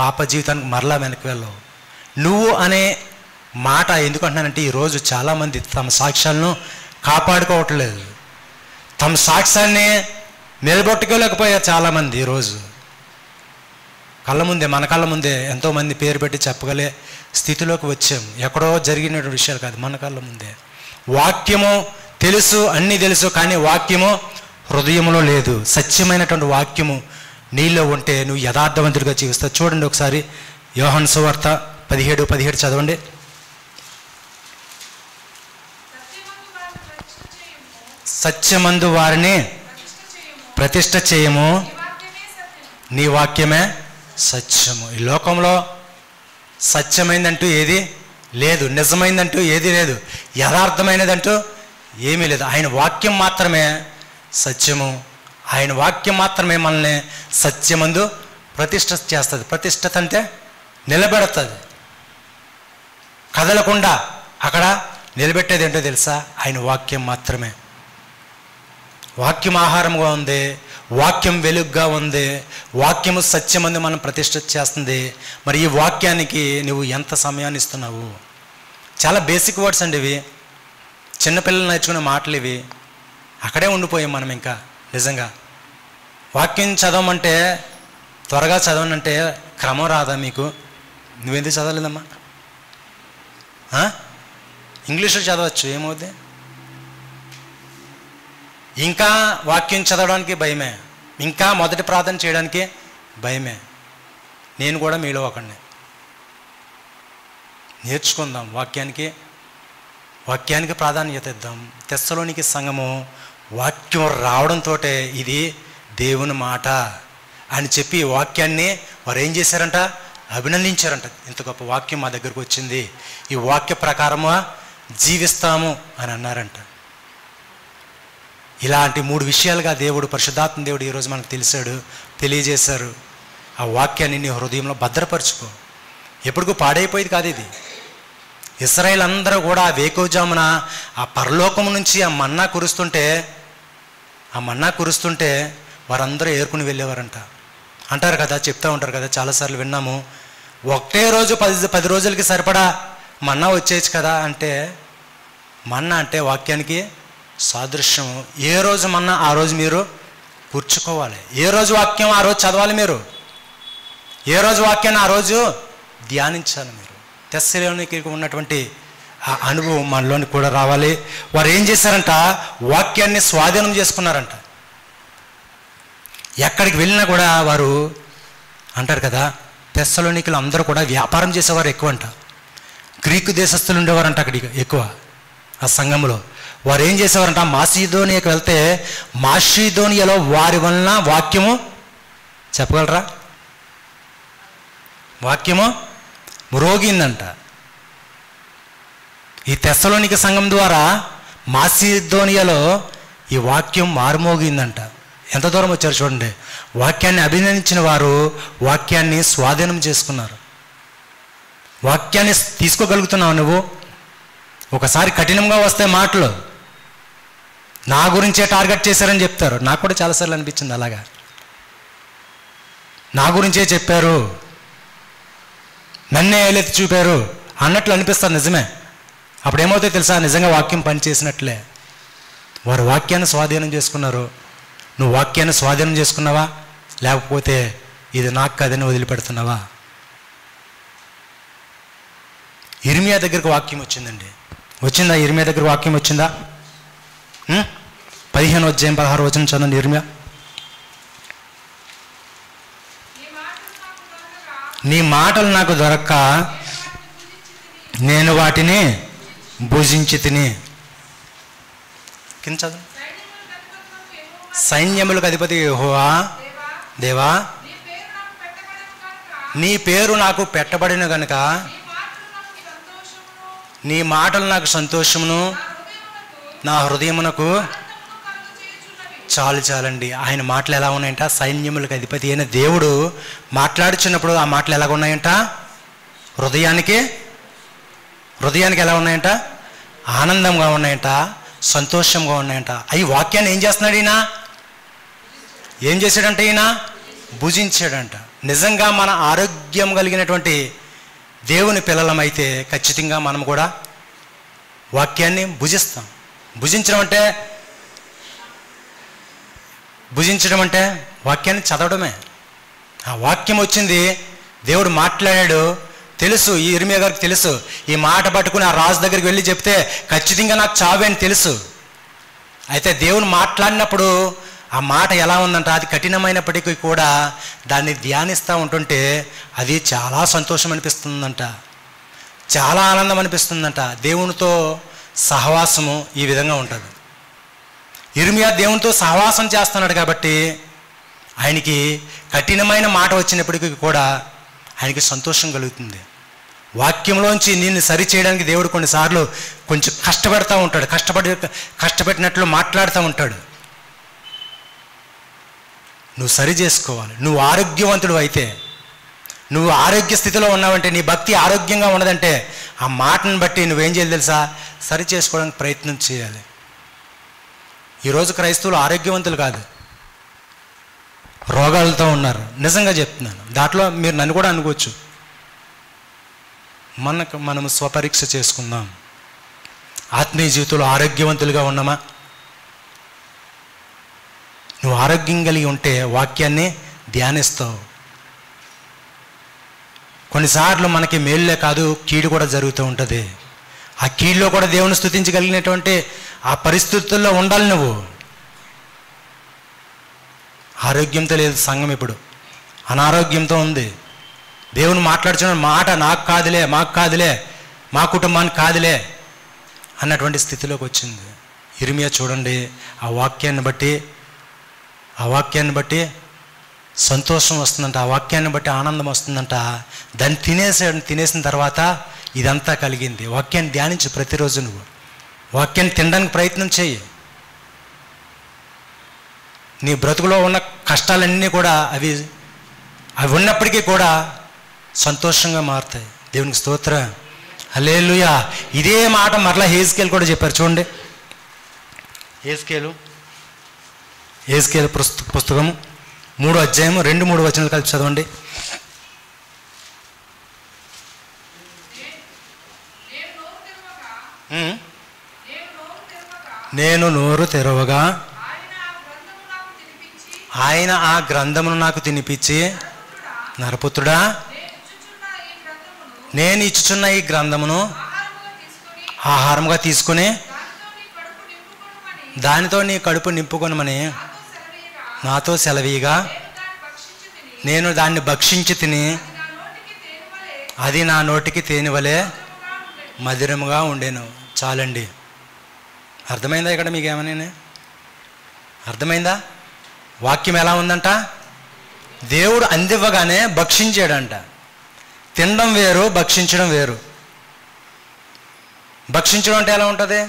పాప జీవితానికి మరలా వెనక్కి వెళ్ళవు. నువ్వు అనే మాట ఎందుకంటున్నానంటే, ఈరోజు చాలామంది తమ సాక్ష్యాలను కాపాడుకోవట్లేదు, తమ సాక్ష్యాన్ని నిలబెట్టుకోలేకపోయారు చాలామంది. ఈరోజు కళ్ళ ముందే, మన కళ్ళ ముందే ఎంతోమంది పేరు పెట్టి చెప్పగలే స్థితిలోకి వచ్చాము. ఎక్కడో జరిగిన విషయాలు కాదు, మన కళ్ళ ముందే. వాక్యము తెలుసు, అన్నీ తెలుసు, కానీ వాక్యము హృదయంలో లేదు. సత్యమైనటువంటి వాక్యము నీలో ఉంటే నువ్వు యథార్థవంతుడిగా జీవిస్తావు. చూడండి ఒకసారి యోహాను సువార్త 17:17 చదవండి. సత్యమందు వారిని ప్రతిష్ఠ చేయము, నీ వాక్యమే సత్యము. ఈ లోకంలో సత్యమైందంటూ ఏది లేదు, నిజమైందంటూ ఏది లేదు, యథార్థమైనదంటూ ఏమీ లేదు. ఆయన వాక్యం మాత్రమే సత్యము. ఆయన వాక్యం మాత్రమే మనల్ని సత్యమందు ప్రతిష్ఠ చేస్తుంది. ప్రతిష్ఠత అంటే నిలబెడుతుంది, కదలకుండా అక్కడ నిలబెట్టేది ఏంటో తెలుసా? ఆయన వాక్యం మాత్రమే. వాక్యం ఆహారంగా ఉంది, వాక్యం వెలుగుగా ఉంది, వాక్యము సత్యమందు మనం ప్రతిష్ఠ చేస్తుంది. మరి ఈ వాక్యానికి నువ్వు ఎంత సమయాన్ని ఇస్తున్నావు? చాలా బేసిక్ వర్డ్స్ అండి ఇవి, చిన్నపిల్లలు నేర్చుకునే మాటలు ఇవి. అక్కడే ఉండిపోయాం మనం. ఇంకా నిజంగా వాక్యం చదవమంటే, త్వరగా చదవనంటే క్రమం రాదా మీకు? నువ్వెందుకు చదవలేదమ్మా? ఇంగ్లీష్లో చదవచ్చు, ఏమవుద్ది? ఇంకా వాక్యం చదవడానికి భయమే, ఇంకా మొదటి ప్రార్థన చేయడానికి భయమే. నేను కూడా మీలో ఒకడిని. నేర్చుకుందాం, వాక్యానికి ప్రాధాన్యత ఇద్దాం. తెస్సలోనికే సంఘము వాక్యం రావడంతో ఇది దేవుని మాట అని చెప్పి వాక్యాన్ని వారు ఏం చేశారంట? అభినందించారంట. ఇంత గొప్ప వాక్యం మా దగ్గరకు వచ్చింది, ఈ వాక్య ప్రకారము జీవిస్తాము అని అన్నారంట. ఇలాంటి 3 విషయాలుగా దేవుడు, పరిశుద్ధాత్మ దేవుడు ఈరోజు మనకు తెలియజేశారు. ఆ వాక్యాన్ని నీ హృదయంలో భద్రపరచుకో. ఎప్పటికూ పాడైపోయేది కాదు ఇది. ఇశ్రాయేల్ అందరూ కూడా ఆ వేకువజామున ఆ పరలోకం నుంచి ఆ మన్నా కురుస్తుంటే వారందరూ ఏరుకుని వెళ్ళేవారంట. అంటారు కదా, చెప్తూ ఉంటారు కదా, చాలాసార్లు విన్నాము. ఒకటే రోజు 10 రోజులకి సరిపడా మన్నా వచ్చేయచ్చు కదా అంటే, మన్నా అంటే వాక్యానికి సాదృశ్యం. ఏ రోజు మన్నా ఆ రోజు మీరు కూర్చుకోవాలి. ఏ రోజు వాక్యం ఆ రోజు చదవాలి మీరు. ఏ రోజు వాక్యాన్ని ఆ రోజు ధ్యానించాలి మీరు. తెస్సలోనికీయులకు ఉన్నటువంటి ఆ అనుభవం మనలోని కూడా రావాలి. వారు ఏం చేశారంట? వాక్యాన్ని స్వాధీనం చేసుకున్నారంట. ఎక్కడికి వెళ్ళినా కూడా వారు అంటారు కదా, తెస్సలోనికీయులు అందరూ కూడా వ్యాపారం చేసేవారు ఎక్కువ అంట. గ్రీకు దేశస్తులు ఉండేవారంట అక్కడికి ఎక్కువ. ఆ సంఘంలో వారు ఏం చేసేవారంట? మాసిదోనియాకి వెళ్తే మాసిదోనియాలో వారి వలన వాక్యము చెప్పగలరా? వాక్యము మ్రోగిందంట. ఈ తెస్సలోనిక సంఘం ద్వారా మాసిదోనియాలో ఈ వాక్యం మారుమోగిందంట. ఎంత దూరం వచ్చారు చూడండి. వాక్యాన్ని అభినందించిన వారు వాక్యాన్ని స్వాధీనం చేసుకున్నారు. వాక్యాన్ని తీసుకోగలుగుతున్నావు నువ్వు? ఒకసారి కఠినంగా వస్తే మాటలు నా గురించే టార్గెట్ చేశారని చెప్తారు. నాకు కూడా చాలాసార్లు అనిపించింది అలాగా. నా గురించే చెప్పారు, నన్నే ఏలెత్తి చూపారు అన్నట్లు అనిపిస్తుంది. నిజమే. అప్పుడు ఏమవుతాయి తెలుసా? నిజంగా వాక్యం పనిచేసినట్లే. వారు వాక్యాన్ని స్వాధీనం చేసుకున్నారు. నువ్వు వాక్యాన్ని స్వాధీనం చేసుకున్నావా? లేకపోతే ఇది నాకు కదని వదిలిపెడుతున్నావా? ఇర్మియా దగ్గరకు వాక్యం వచ్చిందండి. వచ్చిందా? ఇర్మియా దగ్గర వాక్యం వచ్చిందా? 15:16 చదవండి. ఇర్మియా, నీ మాటలు నాకు దొరక్క నేను వాటిని భుజించి తిని. కింద చదువు. సైన్యములకు అధిపతి యెహోవా దేవా, నీ పేరు నాకు పెట్టబడిన గనుక నీ మాటలు నాకు సంతోషమును నా హృదయమునకు చాలండి. ఆయన మాటలు ఎలా ఉన్నాయంట? సైన్యములకు అధిపతి అయిన దేవుడు మాట్లాడుచున్నప్పుడు ఆ మాటలు ఎలాగ ఉన్నాయంట? హృదయానికి ఎలా ఉన్నాయంట? ఆనందంగా ఉన్నాయంట, సంతోషంగా ఉన్నాయంట. అవి వాక్యాన్ని ఏం చేస్తున్నాడు ఈయన? ఏం చేశాడంటే ఈయన భుజించాడంట. నిజంగా మన ఆరోగ్యం కలిగినటువంటి దేవుని పిల్లలమైతే ఖచ్చితంగా మనం కూడా వాక్యాన్ని భుజిస్తాం. భుజించడం అంటే వాక్యాన్ని చదవడమే. ఆ వాక్యం వచ్చింది, దేవుడు మాట్లాడాడు, తెలుసు. ఈ ఇర్మియా గారికి తెలుసు. ఈ మాట పట్టుకుని ఆ రాజు దగ్గరికి వెళ్ళి చెప్తే ఖచ్చితంగా నాకు చావే అని తెలుసు. అయితే దేవుడు మాట్లాడినప్పుడు ఆ మాట ఎలా ఉందంట? అది కఠినమైనప్పటికీ కూడా దాన్ని ధ్యానిస్తూ ఉంటుంటే అది చాలా సంతోషం అనిపిస్తుందంట, చాలా ఆనందం అనిపిస్తుందంట. దేవునితో సహవాసము ఈ విధంగా ఉంటుంది. ఇర్మియా దేవునితో సహవాసం చేస్తున్నాడు కాబట్టి ఆయనకి కఠినమైన మాట వచ్చినప్పటికీ కూడా ఆయనకి సంతోషం కలుగుతుంది. వాక్యంలోంచి నిన్ను సరి చేయడానికి దేవుడు కొన్నిసార్లు కొంచెం కష్టపెడతా ఉంటాడు. కష్టపెట్టినట్లు మాట్లాడుతూ ఉంటాడు. నువ్వు సరి చేసుకోవాలి. నువ్వు ఆరోగ్యవంతుడు అయితే, నువ్వు ఆరోగ్య స్థితిలో ఉన్నావంటే, నీ భక్తి ఆరోగ్యంగా ఉన్నదంటే ఆ మాటను బట్టి నువ్వేం చేయాలి తెలుసా? సరి చేసుకోవడానికి ప్రయత్నం చేయాలి. ఈరోజు క్రైస్తవులు ఆరోగ్యవంతులు కాదు, రోగాలతో ఉన్నారు. నిజంగా చెప్తున్నాను. దాంట్లో మీరు నన్ను కూడా అనుకోవచ్చు. మనం స్వపరీక్ష చేసుకుందాం. ఆత్మీయ జీవితంలో ఆరోగ్యవంతులుగా ఉన్నామా? నువ్వు ఆరోగ్యం కలిగి ఉంటే వాక్యాన్ని ధ్యానిస్తావు. కొన్నిసార్లు మనకి మేలులే కాదు, కీడు కూడా జరుగుతూ ఉంటుంది. ఆ కీడులో కూడా దేవుని స్తుతించగలిగినటువంటి ఆ పరిస్థితుల్లో ఉండాలి నువ్వు. ఆరోగ్యంతో లేదు సంఘం, ఇప్పుడు అనారోగ్యంతో ఉంది. దేవుని మాట్లాడుతున్న మాట నాకు కాదులే, మాకు కాదులే, మా కుటుంబానికి కాదులే అన్నటువంటి స్థితిలోకి వచ్చింది. ఇర్మియా చూడండి, ఆ వాక్యాన్ని బట్టి సంతోషం వస్తుందంట, ఆ వాక్యాన్ని బట్టి ఆనందం వస్తుందంట. దాన్ని తినేసిన తర్వాత ఇదంతా కలిగింది. వాక్యాన్ని ధ్యానించు. ప్రతిరోజు నువ్వు వాక్యాన్ని తినడానికి ప్రయత్నం చేయి. నీ బ్రతుకులో ఉన్న కష్టాలన్నీ కూడా అవి ఉన్నప్పటికీ కూడా సంతోషంగా మారుతాయి. దేవునికి స్తోత్రం, హల్లెలూయా. ఇదే మాట మరలా హెజ్కేలు కూడా చెప్పారు. చూడండి, హెజ్కేలు పుస్తకము 3వ అధ్యాయం 2-3 వచనాలు కలిపి చదవండి. నేను నోరు తెరవగా ఆయన ఆ గ్రంథమును నాకు తినిపించి, నరపుత్రుడా, నేను ఇచ్చుచున్న ఈ గ్రంథమును ఆహారముగా తీసుకుని దానితో నీ కడుపు నింపుకొనమని నాతో సెలవీగా నేను దాన్ని భక్షించి తిని అది నా నోటికి తేనివలే మధురముగా ఉండేను. చాలండి. అర్థమైందా? ఇక్కడ మీకు ఏమని అర్థమైందా? వాక్యం ఎలా ఉందంట? దేవుడు అందివ్వగానే భక్షించాడంట. తినడం వేరు, భక్షించడం వేరు. భక్షించడం అంటే ఎలా ఉంటుంది?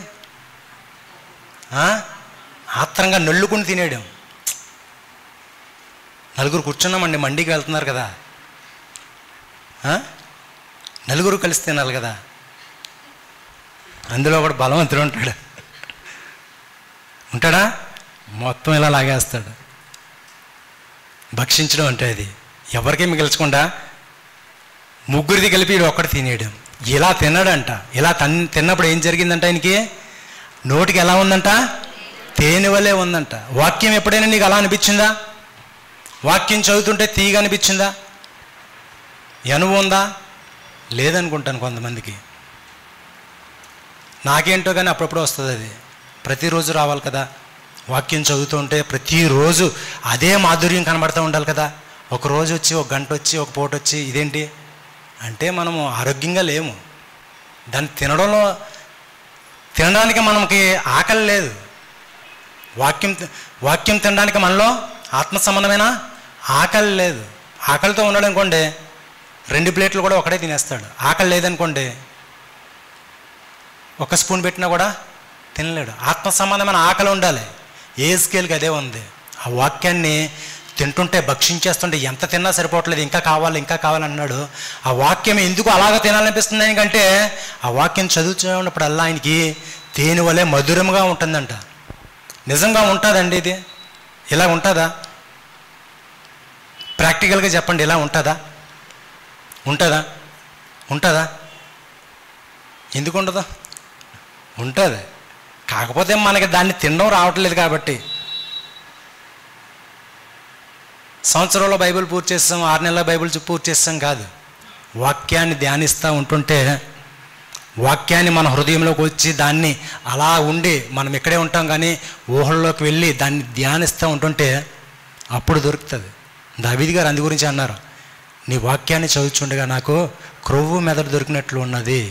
ఆత్రంగా నొల్లుకుని తినేయడం. నలుగురు కూర్చున్నామండి, మండికి వెళ్తున్నారు కదా, నలుగురు కలిసి తినాలి కదా. అందులో ఒకడు బలవంతుడు ఉంటాడా? మొత్తం ఇలా లాగేస్తాడు. భక్షించడం అంటే అది. ఎవరికీ మిగిల్చకుండా ముగ్గురిది కలిపి వీడు ఒక్కటి తినేయడం. ఇలా తిన్నాడంట. ఇలా తిన్నప్పుడు ఏం జరిగిందంట? ఆయనకి నోటికి ఎలా ఉందంట? తేనె వలే ఉందంట. వాక్యం ఎప్పుడైనా నీకు అలా అనిపించిందా? వాక్యం చదువుతుంటే తీగ అనిపించిందా? అనుభవం ఉందా? లేదనుకుంటాను కొంతమందికి. నాకేంటో కానీ అప్పుడప్పుడు వస్తుంది అది. ప్రతిరోజు రావాలి కదా. వాక్యం చదువుతుంటే ప్రతిరోజు అదే మాధుర్యం కనబడుతూ ఉండాలి కదా. ఒక రోజు వచ్చి, ఒక గంట వచ్చి, ఒక పూట వచ్చి ఇదేంటి అంటే మనము ఆరోగ్యంగా లేము. దాన్ని తినడానికి మనకి ఆకలి లేదు. వాక్యం తినడానికి మనలో ఆత్మ సంబంధమైన ఆకలి లేదు. ఆకలితో ఉన్నాడు అనుకోండి 2 ప్లేట్లు కూడా ఒకటే తినేస్తాడు. ఆకలి లేదనుకోండి ఒక స్పూన్ పెట్టినా కూడా తినలేడు. ఆత్మ సంబంధమైన ఆకలి ఉండాలి. ఏ స్కేల్కి అదే ఉంది. ఆ వాక్యాన్ని తింటుంటే, భక్షించేస్తుంటే ఎంత తిన్నా సరిపోవట్లేదు, ఇంకా కావాలి ఇంకా కావాలన్నాడు. ఆ వాక్యం ఎందుకు అలాగ తినాలనిపిస్తుంది ఆయనకంటే ఆ వాక్యం చదువుతున్నప్పుడల్లా ఆయనకి తేనె వలె మధురంగా ఉంటుందంట. నిజంగా ఉంటుందండి ఇది? ఇలా ఉంటుందా? ప్రాక్టికల్గా చెప్పండి, ఇలా ఉంటుందా? ఉంటుందా? ఎందుకు ఉండదు? ఉంటుంది. కాకపోతే మనకి దాన్ని తినడం రావట్లేదు కాబట్టి. సంవత్సరంలో బైబిల్ పూర్తి చేస్తాం, 6 నెలల బైబిల్ పూర్తి చేస్తాం కాదు. వాక్యాన్ని ధ్యానిస్తూ ఉంటుంటే, వాక్యాన్ని మన హృదయంలోకి వచ్చి దాన్ని అలా ఉండి, మనం ఇక్కడే ఉంటాం కానీ ఊహల్లోకి వెళ్ళి దాన్ని ధ్యానిస్తూ ఉంటుంటే అప్పుడు దొరుకుతుంది. దావీదు గారు అందు గురించి అన్నారు, నీ వాక్యాన్ని చదువుతుండగా నాకు క్రొవ్వు మెదడు దొరికినట్లు ఉన్నది.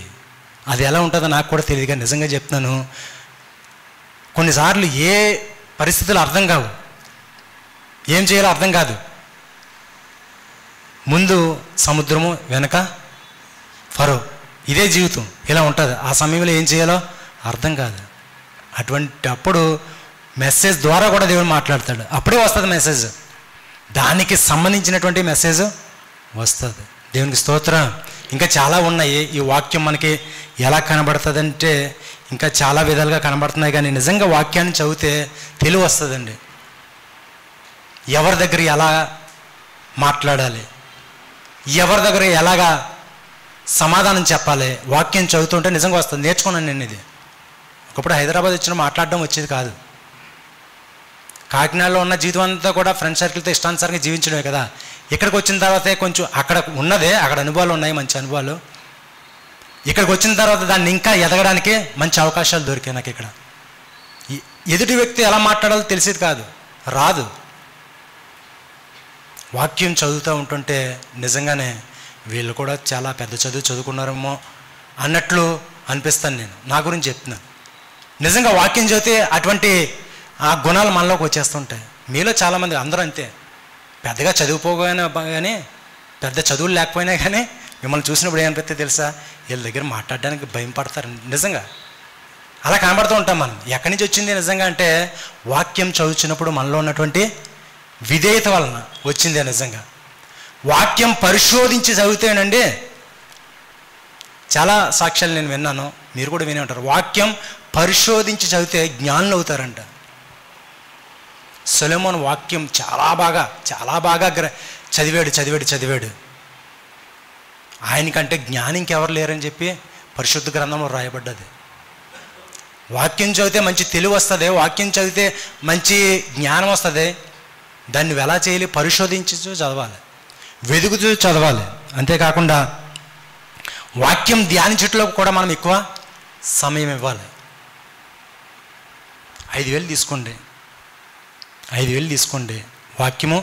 అది ఎలా ఉంటుందో నాకు కూడా తెలియదుగా నిజంగా చెప్తున్నాను. కొన్నిసార్లు ఏ పరిస్థితులు అర్థం కావు, ఏం చేయాలో అర్థం కాదు. ముందు సముద్రము, వెనక ఫరో, ఇదే జీవితం. ఇలా ఉంటుంది. ఆ సమయంలో ఏం చేయాలో అర్థం కాదు. అటువంటి అప్పుడు మెసేజ్ ద్వారా కూడా దేవుడు మాట్లాడతాడు. అప్పుడే వస్తుంది మెసేజ్, దానికి సంబంధించినటువంటి మెసేజ్ వస్తుంది. దేవునికి స్తోత్రం. ఇంకా చాలా ఉన్నాయి. ఈ వాక్యం మనకి ఎలా కనబడుతుంది అంటే ఇంకా చాలా విధాలుగా కనబడుతున్నాయి. కానీ నిజంగా వాక్యాన్ని చదివితే తెలివి వస్తుందండి. ఎవరి దగ్గర ఎలా మాట్లాడాలి, ఎవరి దగ్గర ఎలాగా సమాధానం చెప్పాలి, వాక్యం చదువుతుంటే నిజంగా వస్తుంది. నేర్చుకున్నాను నేను ఇది. ఒకప్పుడు హైదరాబాద్ వచ్చిన మాట్లాడడం వచ్చేది కాదు. కాకినాడలో ఉన్న జీవితం అంతా కూడా ఫ్రెండ్ సర్కిల్తో ఇష్టానుసారంగా జీవించడమే కదా. ఇక్కడికి వచ్చిన తర్వాతే కొంచెం అక్కడ ఉన్నదే, అక్కడ అనుభవాలు ఉన్నాయి, మంచి అనుభవాలు. ఇక్కడికి వచ్చిన తర్వాత దాన్ని ఇంకా ఎదగడానికి మంచి అవకాశాలు దొరికాయి నాకు. ఇక్కడ ఎదుటి వ్యక్తి ఎలా మాట్లాడాలో తెలిసేది కాదు, రాదు. వాక్యం చదువుతూ ఉంటుంటే నిజంగానే వీళ్ళు కూడా చాలా పెద్ద చదువు చదువుకున్నారేమో అన్నట్లు అనిపిస్తాను. నేను నా గురించి చెప్తున్నాను. నిజంగా వాక్యం చదివితే అటువంటి ఆ గుణాలు మనలోకి వచ్చేస్తుంటాయి. మీలో చాలామంది, అందరూ అంతే, పెద్దగా చదువుకోగానే కానీ పెద్ద చదువులు లేకపోయినా కానీ మిమ్మల్ని చూసినప్పుడు ఏమనిపిస్తే తెలుసా, వీళ్ళ దగ్గర మాట్లాడడానికి భయం పడతారు. నిజంగా అలా కనబడుతూ ఉంటాం మనం. ఎక్కడి నుంచి వచ్చింది నిజంగా అంటే వాక్యం చదువుతున్నప్పుడు మనలో ఉన్నటువంటి విధేయత వలన వచ్చిందే. నిజంగా వాక్యం పరిశోధించి చదివితేనండి, చాలా సాక్ష్యాలు నేను విన్నాను, మీరు కూడా వినే ఉంటారు. వాక్యం పరిశోధించి చదివితే జ్ఞానులు అవుతారంట. సొలొమోను వాక్యం చాలా బాగా చదివాడు. ఆయనకంటే జ్ఞానం ఇంకెవరు లేరని చెప్పి పరిశుద్ధ గ్రంథంలో రాయబడ్డది. వాక్యం చదివితే మంచి తెలివి వస్తుంది, వాక్యం చదివితే మంచి జ్ఞానం వస్తుంది. దాన్ని నువ్వు ఎలా చేయాలి? పరిశోధించు చదవాలి, వెదుగుతూ చదవాలి. అంతేకాకుండా వాక్యం ధ్యానించట్లో కూడా మనం ఎక్కువ సమయం ఇవ్వాలి. 5,000 తీసుకోండి, 5,000 తీసుకోండి. వాక్యము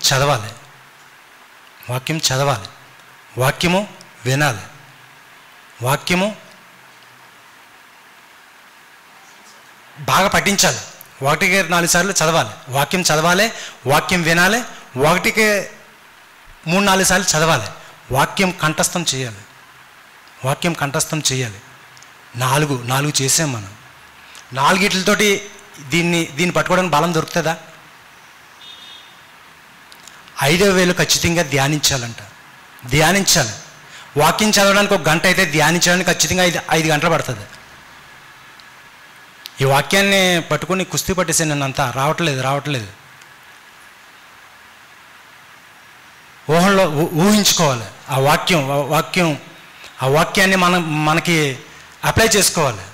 చదవాలి, వాక్యం చదవాలి, వాక్యము వినాలి, వాక్యము బాగా పఠించాలి. 1-4 సార్లు చదవాలి, వాక్యం చదవాలి, వాక్యం వినాలి, 1-3-4 సార్లు చదవాలి, వాక్యం కంఠస్థం చేయాలి, వాక్యం కంఠస్థం చేయాలి. 4 చేసాం మనం. 4 దీన్ని పట్టుకోవడానికి బలం దొరుకుతుందా? 5వ వేలు ఖచ్చితంగా ధ్యానించాలంట, ధ్యానించాలి. వాక్యం చదవడానికి 1 గంట అయితే ధ్యానించడానికి ఖచ్చితంగా 5 గంటలు పడుతుంది. ఈ వాక్యాన్ని పట్టుకొని కుస్తీ పట్టేసాను నేనంతా, రావట్లేదు. ఊహంలో ఊహించుకోవాలి ఆ వాక్యాన్ని మనకి అప్లై చేసుకోవాలి.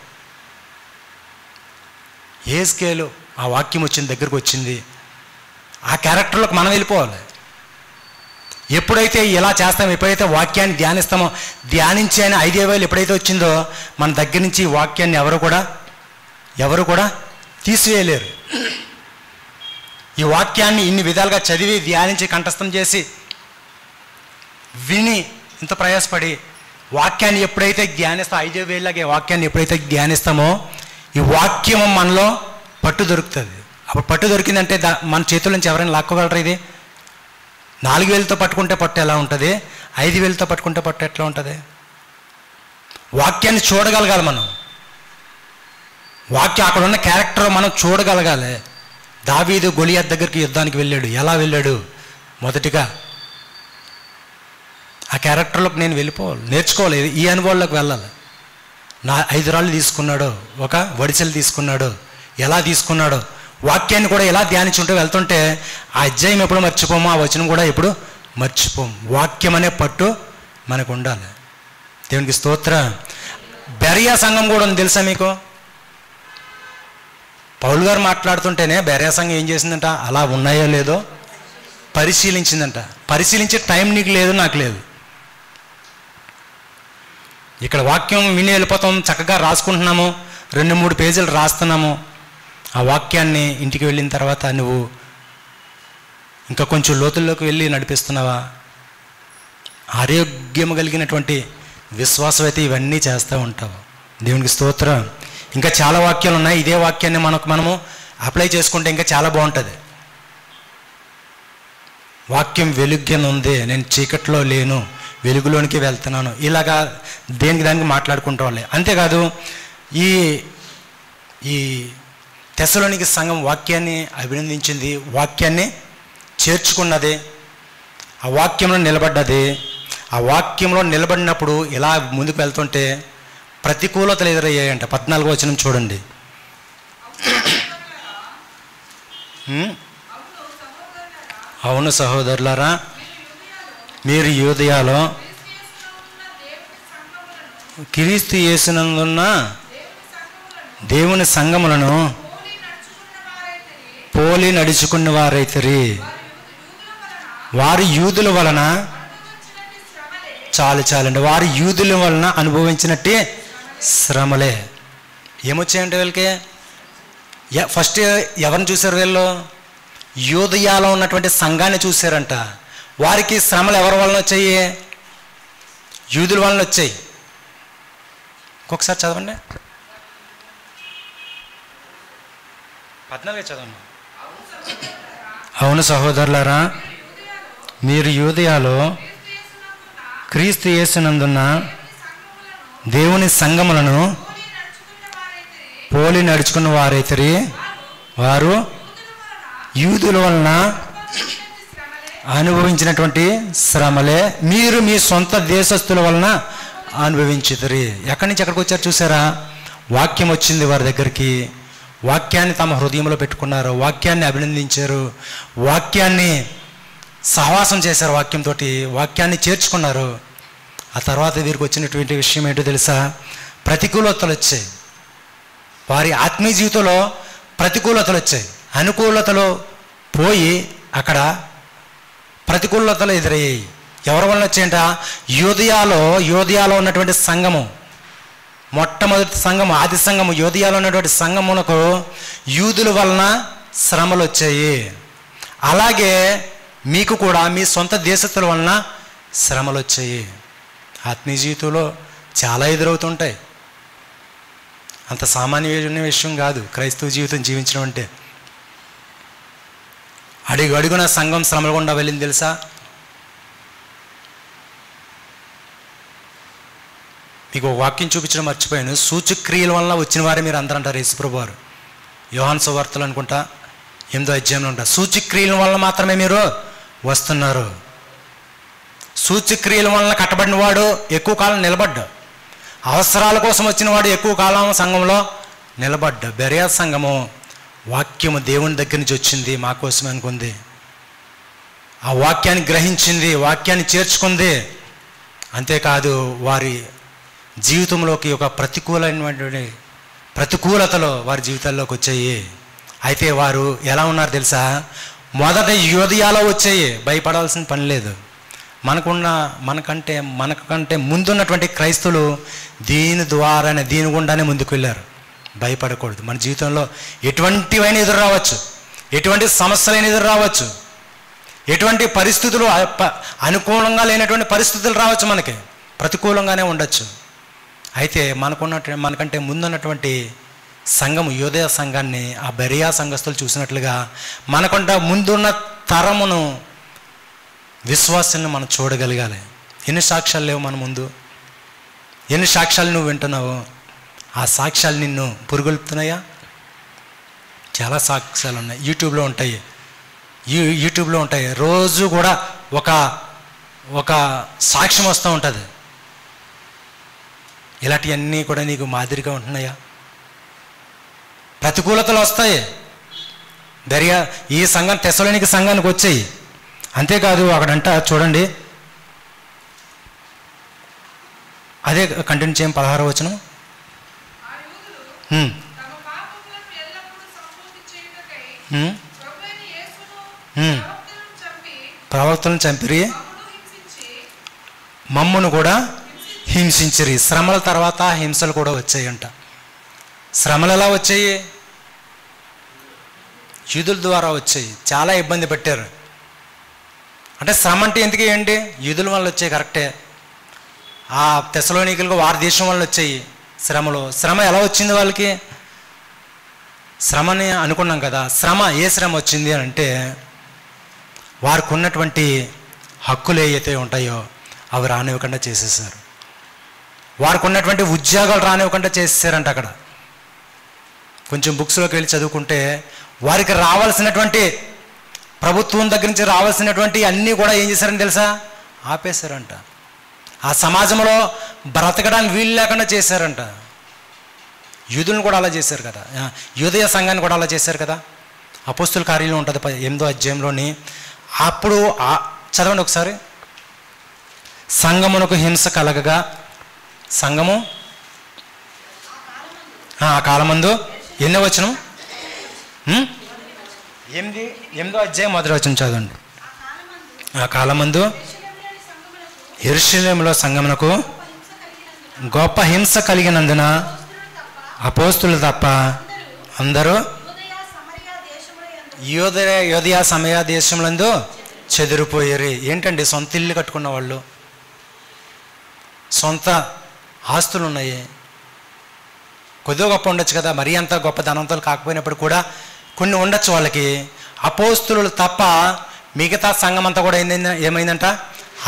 ఏ స్కేలు ఆ వాక్యం వచ్చిన దగ్గరకు వచ్చింది, ఆ క్యారెక్టర్లోకి మనం వెళ్ళిపోవాలి. ఎప్పుడైతే ఇలా చేస్తామో, ఎప్పుడైతే వాక్యాన్ని ధ్యానిస్తామో, ధ్యానించి అని 5వ వేలు ఎప్పుడైతే వచ్చిందో మన దగ్గర నుంచి ఈ వాక్యాన్ని ఎవరు కూడా తీసివేయలేరు. ఈ వాక్యాన్ని ఇన్ని విధాలుగా చదివి, ధ్యానించి, కంఠస్థం చేసి, విని, ఇంత ప్రయాసపడి వాక్యాన్ని ఎప్పుడైతే ధ్యానిస్తామో, 5వ వేలాగే వాక్యాన్ని ఎప్పుడైతే ధ్యానిస్తామో ఈ వాక్యం మనలో పట్టు దొరుకుతుంది. అప్పుడు పట్టు దొరికిందంటే మన చేతుల నుంచి ఎవరైనా లాక్కోగలరా? ఇది 4 వేలతో పట్టుకుంటే పట్టు ఎలా ఉంటుంది, 5 వేలతో పట్టుకుంటే పట్టు ఎట్లా ఉంటుంది? వాక్యాన్ని చూడగలగాలి మనం, వాక్యం అక్కడ ఉన్న క్యారెక్టర్ మనం చూడగలగాలి. దావీదు గొలియాత్ దగ్గరికి యుద్ధానికి వెళ్ళాడు. ఎలా వెళ్ళాడు? మొదటిగా ఆ క్యారెక్టర్లోకి నేను వెళ్ళిపోవాలి, నేర్చుకోవాలి, ఈ అనుభవంలోకి వెళ్ళాలి. 5 రాళ్ళు తీసుకున్నాడు, ఒక వడిసెలు తీసుకున్నాడు, ఎలా తీసుకున్నాడో వాక్యాన్ని కూడా ఎలా ధ్యానించుంటూ వెళ్తుంటే ఆ అధ్యాయం ఎప్పుడు మర్చిపోము, ఆ వచనం కూడా ఎప్పుడు మర్చిపోము. వాక్యం అనే పట్టు మనకు ఉండాలి. దేవునికి స్తోత్రం. బెరియా సంఘం కూడా ఉంది తెలుసా మీకు? పౌలు గారు మాట్లాడుతుంటేనే బెరియా సంఘం ఏం చేసిందంట? అలా ఉన్నాయో లేదో పరిశీలించిందంట. పరిశీలించే టైం నీకు లేదు, నాకు లేదు. ఇక్కడ వాక్యం విని వెళ్ళిపోతాం, చక్కగా రాసుకుంటున్నాము, 2-3 పేజీలు రాస్తున్నాము. ఆ వాక్యాన్ని ఇంటికి వెళ్ళిన తర్వాత నువ్వు ఇంకా కొంచెం లోతుల్లోకి వెళ్ళి నడిపిస్తున్నావా? ఆరోగ్యం కలిగినటువంటి విశ్వాసం అయితే ఇవన్నీ చేస్తూ ఉంటావు. దేవునికి స్తోత్రం. ఇంకా చాలా వాక్యాలు ఉన్నాయి. ఇదే వాక్యాన్ని మనము అప్లై చేసుకుంటే ఇంకా చాలా బాగుంటుంది. వాక్యం వెలుగ్గా ఉంది, నేను చీకట్లో లేను, వెలుగులోనికి వెళ్తున్నాను, ఇలాగా దానికి మాట్లాడుకుంటూ వాళ్ళే. అంతేకాదు ఈ తెస్సలోనికీ సంఘం వాక్యాన్ని అభినందించింది, వాక్యాన్ని చేర్చుకున్నది, ఆ వాక్యంలో నిలబడ్డది. ఆ వాక్యంలో నిలబడినప్పుడు ఇలా ముందుకు వెళ్తుంటే ప్రతికూలతలు ఎదురయ్యాయంట. 14వ వచనం చూడండి. అవును సహోదరులారా, మీరు యూదయలో క్రీస్తు యేసునందున్న దేవుని సంఘములను పోలి నడుచుకున్న వారైతిరి. వారు యూదుల వలన చాలండి, వారు యూదుల వలన అనుభవించినట్టే శ్రమలే. ఏమొచ్చాయంటే వీళ్ళకి? ఫస్ట్ ఎవరిని చూశారు వీళ్ళు? యూదయలో ఉన్నటువంటి సంఘాన్ని చూశారంట. వారికి శ్రమలు ఎవరి వలన వచ్చాయి? యూదుల వలన వచ్చాయి. ఇంకొకసారి చదవండి, 14 చదవండి. అవును సహోదరులారా, మీరు యూదయలో క్రీస్తు యేసునందున్న దేవుని సంఘములను పోలి నడుచుకున్న వారైతే వారు యూదుల వలన అనుభవించినటువంటి శ్రమలే మీరు మీ సొంత దేశస్తుల వలన అనుభవించుతారు. ఎక్కడి నుంచి ఎక్కడికి వచ్చారు చూసారా? వాక్యం వచ్చింది వారి దగ్గరికి, వాక్యాన్ని తమ హృదయంలో పెట్టుకున్నారు, వాక్యాన్ని అభినందించారు, వాక్యాన్ని సహవాసం చేశారు, వాక్యంతో వాక్యాన్ని చేర్చుకున్నారు. ఆ తర్వాత వీరికి వచ్చినటువంటి విషయం ఏంటో తెలుసా? ప్రతికూలతలు వచ్చాయి. వారి ఆత్మీయ జీవితంలో ప్రతికూలతలు వచ్చాయి. అనుకూలతలు పోయి అక్కడ ప్రతికూలతలు ఎదురయ్యాయి. ఎవరి వలన వచ్చాయంట? యోధియాలో ఉన్నటువంటి సంఘము, మొట్టమొదటి సంఘము, ఆది సంఘము, యోధియాలో ఉన్నటువంటి సంఘమునకు యూదుల వలన శ్రమలు వచ్చాయి. అలాగే మీకు కూడా మీ సొంత దేశస్తుల వలన శ్రమలు వచ్చాయి. ఆత్మీయ జీవితంలో చాలా ఎదురవుతుంటాయి. అంత సామాన్యమైన విషయం కాదు క్రైస్తవ జీవితం జీవించడం అంటే. అడుగున సంఘం శ్రమల గుండా వెళ్ళింది తెలుసా? మీకు వాక్యం చూపించడం మర్చిపోయాను. సూచక్రియల వల్ల వచ్చిన వారే మీరు అందరూ అంటారు. యేసుప్రభు వారు యోహాను సువార్తలు అనుకుంటా 8వ అధ్యాయంలో ఉంటారు. సూచక్రియల వల్ల మాత్రమే మీరు వస్తున్నారు. సూచక్రియల వలన కట్టబడిన వాడు ఎక్కువ కాలం నిలబడ్డా. అవసరాల కోసం వచ్చిన వాడు ఎక్కువ కాలం సంఘంలో నిలబడ్డా. బెరియా సంఘము వాక్యము దేవుని దగ్గర నుంచి వచ్చింది, మా కోసమే అనుకుంది. ఆ వాక్యాన్ని గ్రహించింది, వాక్యాన్ని చేర్చుకుంది. అంతేకాదు వారి జీవితంలోకి ఒక ప్రతికూలమైనటువంటి ప్రతికూలతలు వారి జీవితాల్లోకి వచ్చాయి. అయితే వారు ఎలా ఉన్నారు తెలుసా? మొదట యోధియాలో వచ్చాయి, భయపడాల్సిన పని లేదు. మనకంటే ముందున్నటువంటి క్రైస్తవులు దీని గుండానే ముందుకు వెళ్ళారు. భయపడకూడదు. మన జీవితంలో ఎటువంటివైనా ఎదురు రావచ్చు, ఎటువంటి సమస్యలైనా ఎదురు రావచ్చు, ఎటువంటి పరిస్థితులు అనుకూలంగా లేనటువంటి పరిస్థితులు రావచ్చు, మనకి ప్రతికూలంగానే ఉండొచ్చు. అయితే మనకంటే ముందున్నటువంటి సంఘము, యోధయ సంఘాన్ని ఆ బెరియా సంఘస్థులు చూసినట్లుగా మనకంటే ముందున్న తరమును, విశ్వాసాన్ని మనం చూడగలగాలి. ఎన్ని సాక్ష్యాలు లేవు మన ముందు? ఎన్ని సాక్ష్యాలు నువ్వు వింటున్నావు? ఆ సాక్ష్యాలు నిన్ను పురుగొల్పుతున్నాయా? చాలా సాక్ష్యాలు ఉన్నాయి, యూట్యూబ్లో ఉంటాయి. రోజు కూడా ఒక సాక్ష్యం వస్తూ ఉంటుంది. ఇలాంటివన్నీ కూడా నీకు మాదిరిగా ఉంటున్నాయా? ప్రతికూలతలు వస్తాయి. ఈ సంఘం తెస్సలోనిక సంఘానికి వచ్చాయి. అంతేకాదు అక్కడంట చూడండి, అదే కంటిన్యూ చేయం 16వ వచనం. ప్రవక్తలను చంపిరి, మమ్మును కూడా హింసించిరి. శ్రమల తర్వాత హింసలు కూడా వచ్చాయంట. శ్రమలు ఎలా వచ్చాయి? యూదుల ద్వారా వచ్చాయి. చాలా ఇబ్బంది పెట్టారు. అంటే శ్రమ అంటే ఎందుకు ఏంటి? యూదుల వల్ల వచ్చాయి, కరెక్టే. ఆ తెస్సలోనికలకు వారి దేశం వల్ల వచ్చాయి శ్రమలు. శ్రమ ఎలా వచ్చింది వాళ్ళకి? శ్రమని అనుకున్నాం కదా. ఏ శ్రమ వచ్చింది అని అంటే, వారికి ఉన్నటువంటి హక్కులు ఏవైతే ఉంటాయో అవి రానివ్వకుండా చేసేసారు. వారికి ఉన్నటువంటి ఉద్యోగాలు రానివ్వకుండా చేసేసారంట. అక్కడ కొంచెం బుక్స్లోకి వెళ్ళి చదువుకుంటే వారికి రావాల్సినటువంటి ప్రభుత్వం దగ్గర నుంచి రావాల్సినటువంటి అన్నీ కూడా ఏం చేశారని తెలుసా? ఆపేశారంట. ఆ సమాజంలో బ్రతకడానికి వీలు లేకుండా చేశారంట. యూదులను కూడా అలా చేశారు కదా, యూదయ సంఘాన్ని కూడా అలా చేశారు కదా. అపోస్తుల కార్యంలో ఉంటుంది 8వ అధ్యాయంలోని. అప్పుడు చదవండి ఒకసారి. సంఘమునకు హింస కలగగా, సంఘము ఆ కాలమందు, ఎన్నో వచనం? 8వ అధ్యాయం 1వ వచనం చదవండి. ఆ కాలమందు యెరూషలేములో సంఘమునకు గొప్ప హింస కలిగినందున అపోస్తులు తప్ప అందరూ యోదయ సమయ దేశములందు చెదిరిపోయారు. ఏంటండి? సొంత ఇల్లు కట్టుకున్న వాళ్ళు, సొంత ఆస్తులు ఉన్నాయి, కొద్దిగా గొప్ప ఉండొచ్చు కదా, మరీ అంత గొప్ప ధనవంతులు కాకపోయినప్పుడు కూడా కొన్ని ఉండొచ్చు వాళ్ళకి. అపోస్తులు తప్ప మిగతా సంఘం అంతా కూడా ఏమైందంట?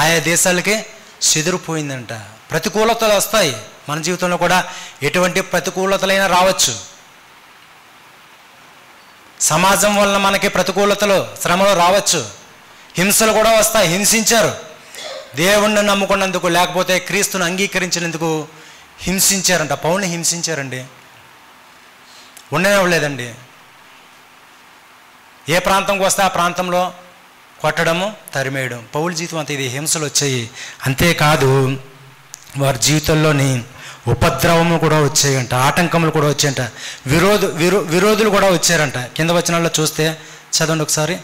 ఆయా దేశాలకి చెదిరిపోయిందంట. ప్రతికూలతలు వస్తాయి. మన జీవితంలో కూడా ఎటువంటి ప్రతికూలతలైనా రావచ్చు. సమాజం వలన మనకి ప్రతికూలతలు, శ్రమలు రావచ్చు, హింసలు కూడా వస్తాయి. హింసించారు దేవుణ్ణి నమ్ముకున్నందుకు, లేకపోతే క్రీస్తును అంగీకరించినందుకు హింసించారంట. పౌల్ని హింసించారండి, ఉండనివ్వలేదండి. ఏ ప్రాంతంకి వస్తే ఆ ప్రాంతంలో కొట్టడము, తరిమేయడం. పౌలు జీవితం అంతా ఇది హింసలు వచ్చాయి. అంతేకాదు వారి జీవితంలోని ఉపద్రవములు కూడా వచ్చాయంట, ఆటంకములు కూడా వచ్చాయంట, విరోధులు కూడా వచ్చారంట. కింద వచనాల్లో చూస్తే చదవండి ఒకసారి.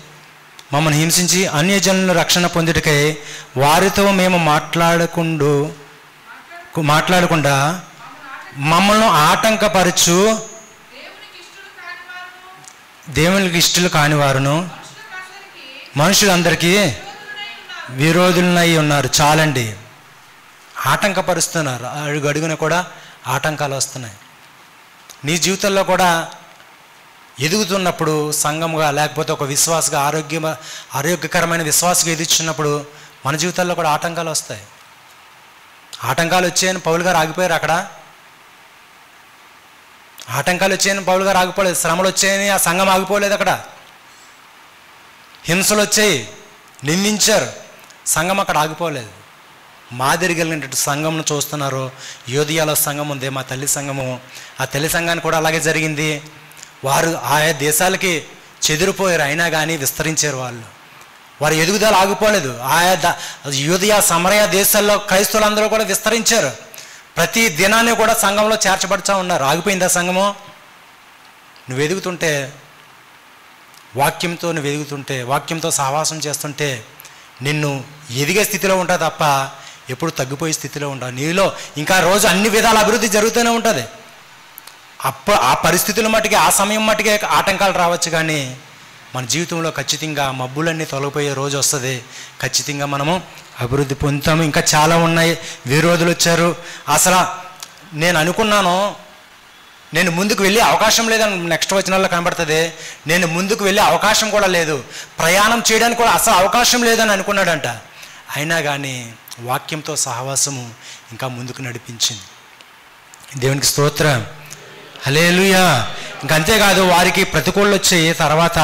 మమ్మల్ని హింసించి అన్యజనులను రక్షణ పొందుటకై వారితో మేము మాట్లాడకుండా మమ్మల్ని ఆటంకపరచు దేవునికి ఇష్టలు కాని వారును మనుషులందరికీ విరోధులనై ఉన్నారు. చాలండి, ఆటంకపరుస్తున్నారు. అడుగున కూడా ఆటంకాలు వస్తున్నాయి. నీ జీవితంలో కూడా ఎదుగుతున్నప్పుడు సంఘంగా, లేకపోతే ఒక విశ్వాసగా, ఆరోగ్యకరమైన విశ్వాసగా ఎదుగుతున్నప్పుడు మన జీవితాల్లో కూడా ఆటంకాలు వస్తాయి. ఆటంకాలు వచ్చాయని పౌలు గారు ఆగిపోయారు అక్కడ. ఆటంకాలు వచ్చాయని పౌలు గారు ఆగిపోలేదు. శ్రమలు వచ్చాయని ఆ సంఘం ఆగిపోలేదు అక్కడ. హింసలు వచ్చాయి, నిందించారు, సంఘం అక్కడ ఆగిపోలేదు. మాదిరి కలిగినటువంటి సంఘంను చూస్తున్నారు. యోధియాలో సంఘం ఉంది, మా తల్లి సంఘము. ఆ తల్లి సంఘానికి కూడా అలాగే జరిగింది. వారు ఆయా దేశాలకి చెదిరిపోయారు, అయినా కానీ విస్తరించారు. వారి ఎదుగుదల ఆగిపోలేదు. ఆయా యోధియా సమరయ దేశాల్లో క్రైస్తవులందరూ కూడా విస్తరించారు. ప్రతి దినాన్ని కూడా సంఘంలో చేర్చబడుతూ ఉన్నారు. ఆగిపోయిందా సంఘము? నువ్వు ఎదుగుతుంటే, వాక్యంతో నువ్వు ఎదుగుతుంటే, వాక్యంతో సహవాసం చేస్తుంటే నిన్ను ఎదిగే స్థితిలో ఉంటా తప్ప ఎప్పుడు తగ్గిపోయే స్థితిలో ఉంటావు. నీలో ఇంకా రోజు అన్ని విధాల అభివృద్ధి జరుగుతూనే ఉంటుంది. ఆ పరిస్థితుల మట్టుకే, ఆ సమయం మట్టుకే ఆటంకాలు రావచ్చు, కానీ మన జీవితంలో ఖచ్చితంగా మబ్బులన్నీ తొలగిపోయే రోజు వస్తుంది. ఖచ్చితంగా మనము అభివృద్ధి పొందుతాము. ఇంకా చాలా ఉన్నాయి. విరోధులు వచ్చారు. అసలు నేను అనుకున్నాను, నేను ముందుకు వెళ్ళే అవకాశం లేదని నెక్స్ట్ వచనాల్లో కనబడుతుంది. నేను ముందుకు వెళ్ళే అవకాశం కూడా లేదు, ప్రయాణం చేయడానికి కూడా అసలు అవకాశం లేదని అనుకున్నాడంట. అయినా కానీ వాక్యంతో సహవాసము ఇంకా ముందుకు నడిపించింది. దేవునికి స్తోత్రం, హల్లెలూయా. ఇంకంతేకాదు, వారికి ప్రతికూలు వచ్చాయి. తర్వాత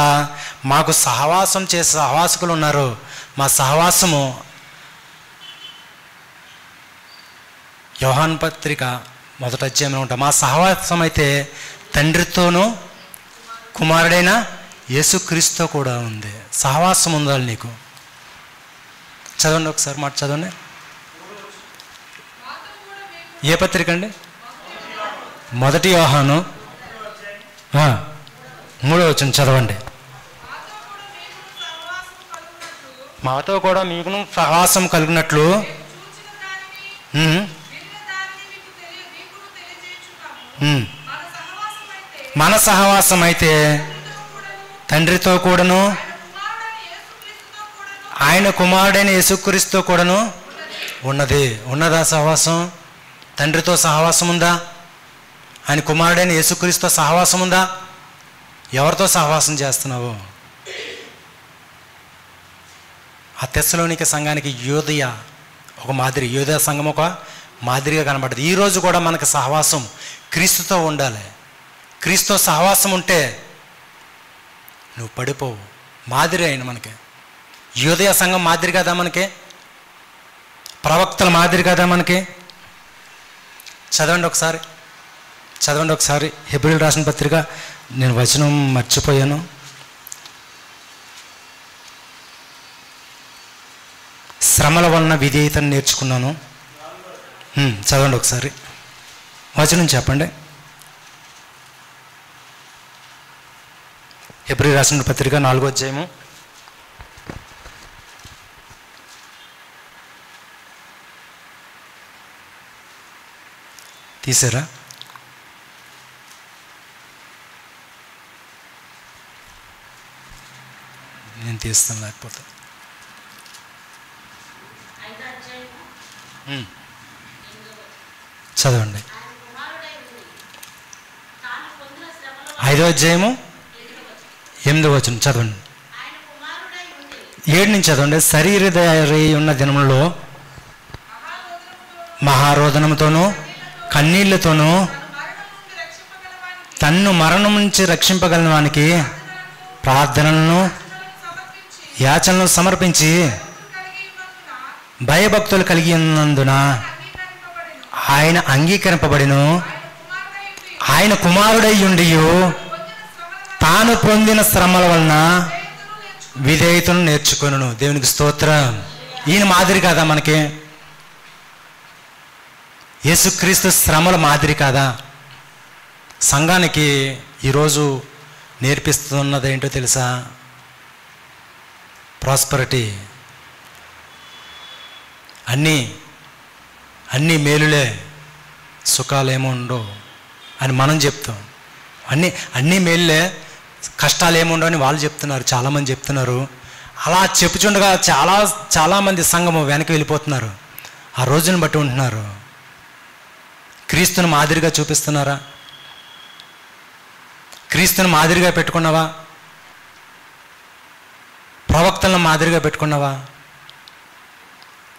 మాకు సహవాసం చేసే సహవాసకులు ఉన్నారు. మా సహవాసము యోహాను పత్రిక 1వ అధ్యాయంలో ఉంటాం. మా సహవాసం అయితే తండ్రితోనూ కుమారుడైన యేసుక్రీస్తుతో కూడా ఉంది. సహవాసం ఉండాలి నీకు. చదవండి ఒకసారి, మాట చదవండి. ఏ పత్రిక అండి? 1 యోహాను 3వ వచనం చదవండి. మాతో కూడా మీకును సహవాసం కలిగినట్లు మన సహవాసం అయితే తండ్రితో కూడాను ఆయన కుమారుడైన యేసుక్రీస్తుతో కూడాను ఉన్నది. ఉన్నదా సహవాసం? తండ్రితో సహవాసం ఉందా? ఆయన కుమారుడైన యేసుక్రీస్తుతో సహవాసం ఉందా? ఎవరితో సహవాసం చేస్తున్నావు? ఆ తెస్సలోనిక సంఘానికి యోధియా ఒక మాదిరి, యోధియా సంఘం ఒక మాదిరిగా కనబడుతుంది. ఈరోజు కూడా మనకు సహవాసం క్రీస్తుతో ఉండాలి. క్రీస్తుతో సహవాసం ఉంటే నువ్వు పడిపోవు. మాదిరి అయిన మనకి యోధియా సంఘం మాదిరి కదా మనకి, ప్రవక్తల మాదిరి కదా మనకి. చదవండి ఒకసారి హెబ్రీయులకు రాసిన పత్రిక. నేను వచనం మర్చిపోయాను. శ్రమల వలన విధేయతను నేర్చుకున్నాను. చదవండి ఒకసారి, వచనం చెప్పండి. హెబ్రీ రాసిన పత్రిక 4వ అధ్యాయము తీసారా? నేను తీస్తాను, లేకపోతే చదవండి. 5వ అధ్యాయము 8వ వచనం చదవండి. 7 నుంచి చదవండి. శరీరధారి ఉన్న దినములలో మహారోదనముతోనూ కన్నీళ్లతోనూ తన్ను మరణం నుంచి రక్షింపగలిగిన వానికి ప్రార్థనలను యాచనలను సమర్పించి భయభక్తులు కలిగి ఉన్నందున ఆయన అంగీకరింపబడిను. ఆయన కుమారుడై ఉండియు తాను పొందిన శ్రమల వలన విధేయతను నేర్చుకొనును. దేవునికి స్తోత్రం. ఈయన మాదిరి కదా మనకి. యేసుక్రీస్తు శ్రమల మాదిరి కాదా? సంఘానికి ఈరోజు నేర్పిస్తున్నది ఏంటో తెలుసా? ప్రాస్పరిటీ, అన్నీ మేలులే, సుఖాలేమో ఉండవు అని మనం చెప్తాం. అన్నీ మేలులే, కష్టాలు ఏముండవు అని వాళ్ళు చెప్తున్నారు, చాలామంది చెప్తున్నారు. అలా చెప్పుచుండగా చాలామంది సంఘము వెనక్కి వెళ్ళిపోతున్నారు. ఆ రోజును బట్టి ఉంటున్నారు. క్రీస్తుని మాదిరిగా చూపిస్తున్నారా? క్రీస్తుని మాదిరిగా పెట్టుకున్నావా? ప్రవక్తలను మాదిరిగా పెట్టుకున్నావా?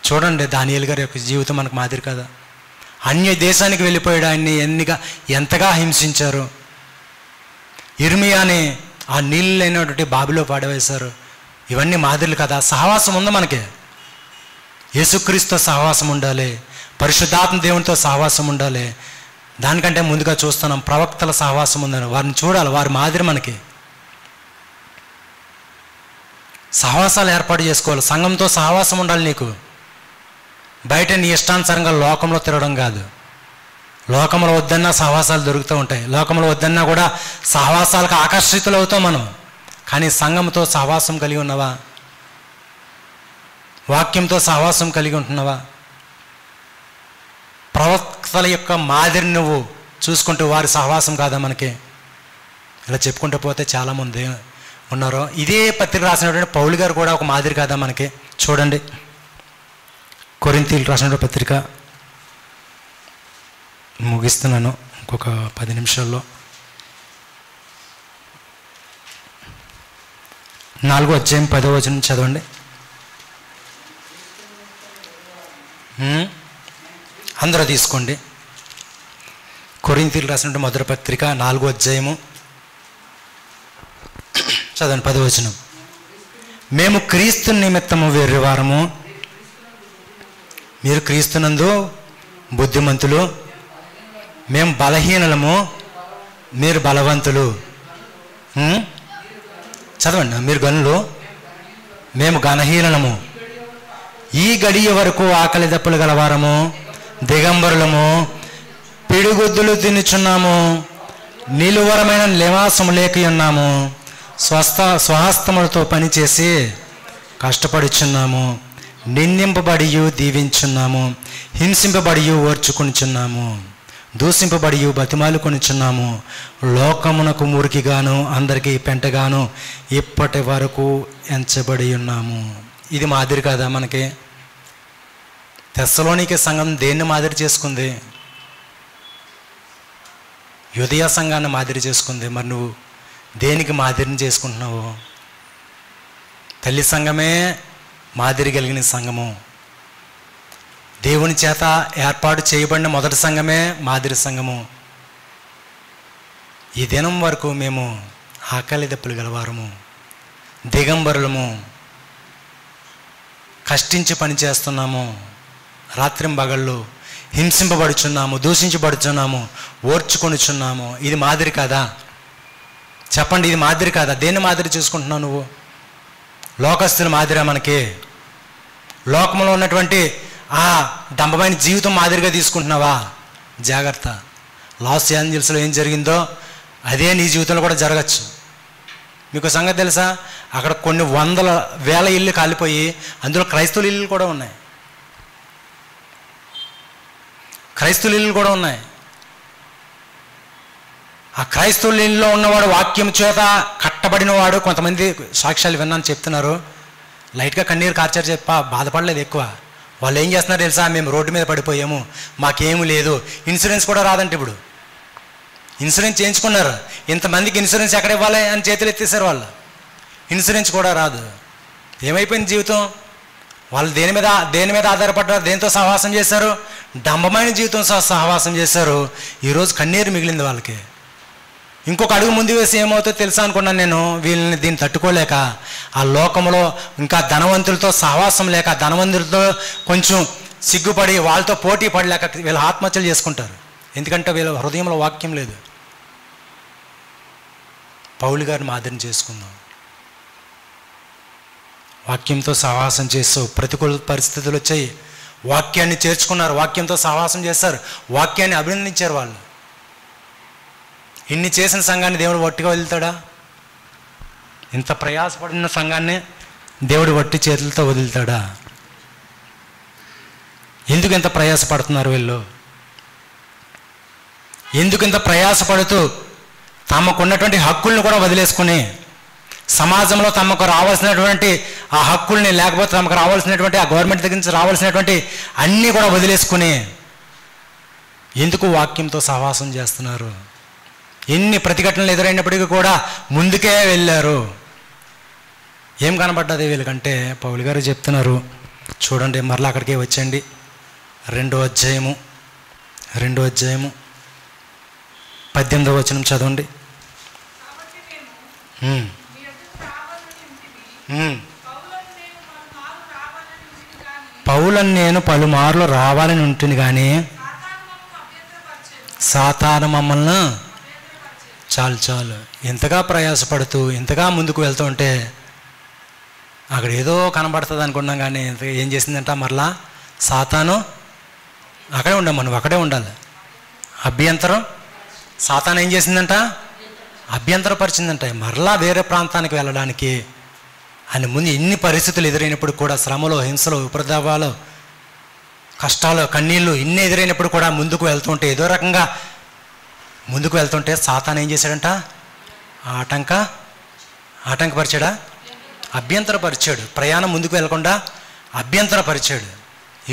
చూడండి, దానియేలు గారి యొక్క జీవితం మనకు మాదిరి కదా. అన్య దేశానికి వెళ్ళిపోయాడు, ఆయన్ని ఎంతగా హింసించారు. ఇర్మియాని ఆ నీళ్ళు లేనటువంటి బావిలో పాడవేశారు. ఇవన్నీ మాదిరిలు కదా. సహవాసం ఉంది మనకి. యేసుక్రీస్తుతో సహవాసం ఉండాలి, పరిశుద్ధాత్మ దేవునితో సహవాసం ఉండాలి. దానికంటే ముందుగా చూస్తున్నాం ప్రవక్తల సహవాసం ఉందని. వారిని చూడాలి, వారి మాదిరి మనకి. సహవాసాలు ఏర్పాటు చేసుకోవాలి. సంఘంతో సహవాసం ఉండాలి నీకు. బయట నీ ఇష్టానుసారంగా లోకంలో తిరగడం కాదు. లోకంలో వద్దన్నా సహవాసాలు దొరుకుతూ ఉంటాయి. లోకంలో వద్దన్నా కూడా సహవాసాలకు ఆకర్షితులు అవుతాం మనం. కానీ సంఘంతో సహవాసం కలిగి ఉన్నవా? వాక్యంతో సహవాసం కలిగి ఉంటున్నావా? ప్రవక్తల యొక్క మాదిరి నువ్వు చూసుకుంటూ వారి సహవాసం కాదా మనకి? ఇలా చెప్పుకుంటూ పోతే చాలామంది ఉన్నారు. ఇదే పత్రిక రాసినటువంటి పౌలు గారు కూడా ఒక మాదిరి కాదా మనకి? చూడండి, కొరింథీయులు రాసిన పత్రిక, ముగిస్తున్నాను ఇంకొక 10 నిమిషాల్లో. 4వ అధ్యాయం 10వ వచనం చదవండి. అందరూ తీసుకోండి. కొరింథీయులు రాసినటువంటి మొదటి పత్రిక 4వ అధ్యాయము చదవండి, 10వ వచనం. మేము క్రీస్తు నిమిత్తము వేర్రివారము, మీరు క్రీస్తునందు బుద్ధిమంతులు, మేము బలహీనలము, మీరు బలవంతులు. చదవండి, మీరు గనులు, మేము ఘనహీనము. ఈ గడియ వరకు ఆకలి దప్పులు గలవారము, దిగంబరులము, పిడిగుద్దులు తినుచున్నాము, నిలువరమైన నివాసము లేక ఉన్నాము, స్వహస్తములతో పనిచేసి కష్టపడుచున్నాము, నిందింపబడియు దీవించున్నాము, హింసింపబడియు ఓర్చుకొనిచున్నాము, దూషింపబడియు బతిమాలు కొనిచున్నాము, లోకమునకు మురికిగాను అందరికీ పెంటగాను ఇప్పటి వరకు ఎంచబడి ఉన్నాము. ఇది మాదిరి కాదా మనకి? తెస్సలోనికే సంఘం దేన్ని మాదిరి చేసుకుంది? యూదయ సంఘాన్ని మాదిరి చేసుకుంది. మరి నువ్వు దేనికి మాదిరిని చేసుకుంటున్నావు? తల్లి సంఘమే మాదిరి కలిగిన సంఘము. దేవుని చేత ఏర్పాటు చేయబడిన మొదటి సంఘమే మాదిరి సంఘము. ఈ దినం వరకు మేము ఆకలి దప్పులు గలవారము, దిగంబరులము, కష్టించి పని చేస్తున్నాము, రాత్రింబగళ్ళు హింసింపబడుచున్నాము, దూషించబడుచున్నాము, ఓర్చుకొనిచున్నాము. ఇది మాదిరి కాదా? చెప్పండి, ఇది మాదిరి కాదా? దేన్ని మాదిరి చూసుకుంటున్నావు నువ్వు? లోకస్తుల మాదిరా మనకి? లోకంలో ఉన్నటువంటి ఆ డంబమైన జీవితం మాదిరిగా తీసుకుంటున్నావా? జాగ్రత్త. లాస్ ఏంజల్స్లో ఏం జరిగిందో అదే నీ జీవితంలో కూడా జరగచ్చు. మీకు సంగతి తెలుసా? అక్కడ కొన్ని వందల వేల ఇళ్ళు కాలిపోయి అందులో క్రైస్తవుల ఇళ్ళు కూడా ఉన్నాయి. క్రైస్తవుల ఇళ్ళు కూడా ఉన్నాయి. ఆ క్రైస్తవుల ఇళ్ళలో ఉన్నవాడు వాక్యం చేత కట్టబడిన వాడు, కొంతమంది సాక్ష్యాలు విన్నాను చెప్తున్నారు, లైట్గా కన్నీరు కార్చారు, బాధపడలేదు ఎక్కువ. వాళ్ళు ఏం చేస్తున్నారు తెలుసా? మేము రోడ్డు మీద పడిపోయాము, మాకేమీ లేదు, ఇన్సూరెన్స్ కూడా రాదంటే ఇప్పుడు ఇన్సూరెన్స్ చేయించుకున్నారు. ఇంతమందికి ఇన్సూరెన్స్ ఎక్కడ ఇవ్వాలి అని చేతులు ఎత్తేసారు వాళ్ళు. ఇన్సూరెన్స్ కూడా రాదు. ఏమైపోయింది జీవితం? వాళ్ళు దేని మీద ఆధారపడ్డారు? దేనితో సహవాసం చేశారు? డంబమైన జీవితం సహవాసం చేశారు. ఈరోజు కన్నీరు మిగిలింది వాళ్ళకి. ఇంకొక అడుగు ముందు వేసి ఏమవుతుందో తెలుసా అనుకున్నాను నేను. వీళ్ళని దీన్ని తట్టుకోలేక ఆ లోకంలో ఇంకా ధనవంతులతో సహవాసం లేక, ధనవంతులతో కొంచెం సిగ్గుపడి వాళ్ళతో పోటీ పడలేక వీళ్ళు ఆత్మహత్యలు చేసుకుంటారు. ఎందుకంటే వీళ్ళ హృదయంలో వాక్యం లేదు. పౌలు గారిని మాదిరిని చేసుకుందాం. వాక్యంతో సహవాసం చేస్తూ ప్రతికూల పరిస్థితులు వచ్చాయి, వాక్యాన్ని చేర్చుకున్నారు, వాక్యంతో సహవాసం చేస్తారు, వాక్యాన్ని అభినందించారు వాళ్ళు. ఇన్ని చేసిన సంఘాన్ని దేవుడు వట్టిగా వదులుతాడా? ఇంత ప్రయాసపడిన సంఘాన్ని దేవుడు వట్టి చేతులతో వదులుతాడా? ఎందుకు ఇంత ప్రయాసపడుతున్నారు వీళ్ళు? ఎందుకు ఇంత ప్రయాసపడుతూ తమకున్నటువంటి హక్కుల్ని కూడా వదిలేసుకుని, సమాజంలో తమకు రావాల్సినటువంటి ఆ హక్కుల్ని, లేకపోతే తమకు రావాల్సినటువంటి ఆ గవర్నమెంట్ దగ్గర నుంచి రావాల్సినటువంటి అన్నీ కూడా వదిలేసుకుని ఎందుకు వాక్యంతో సహవాసం చేస్తున్నారు? ఎన్ని ప్రతిఘటనలు ఎదురైనప్పటికీ కూడా ముందుకే వెళ్ళారు. ఏం కనబడ్డది వీళ్ళకంటే పౌలు గారు చెప్తున్నారు, చూడండి, మరలా అక్కడికే వచ్చండి. 2వ అధ్యాయము 18వ వచనం చదవండి. పౌలను నేను పలుమార్లు రావాలని ఉంటుంది కానీ సాతాను మమ్మల్ని చాలు ఎంతగా ప్రయాసపడుతూ ఎంతగా ముందుకు వెళ్తూ ఉంటే అక్కడ ఏదో కనబడుతుంది అనుకున్నాం, కానీ ఏం చేసిందంట, మరలా సాతాను అక్కడే మనం అక్కడే ఉండాలి. అభ్యంతరం సాతాను ఏం చేసిందంట, అభ్యంతరపరిచిందంట మరలా వేరే ప్రాంతానికి వెళ్ళడానికి. అని ముందు ఎన్ని పరిస్థితులు ఎదురైనప్పుడు కూడా, శ్రమలు, హింసలు, విపరీతాలు, కష్టాలు, కన్నీళ్ళు ఇన్ని ఎదురైనప్పుడు కూడా ముందుకు వెళ్తుంటే, ఏదో రకంగా ముందుకు వెళ్తుంటే సాతాను ఏం చేశాడంట, ఆటంకపరిచాడా? అభ్యంతరపరిచాడు. ప్రయాణం ముందుకు వెళ్లకుండా అభ్యంతరపరిచాడు.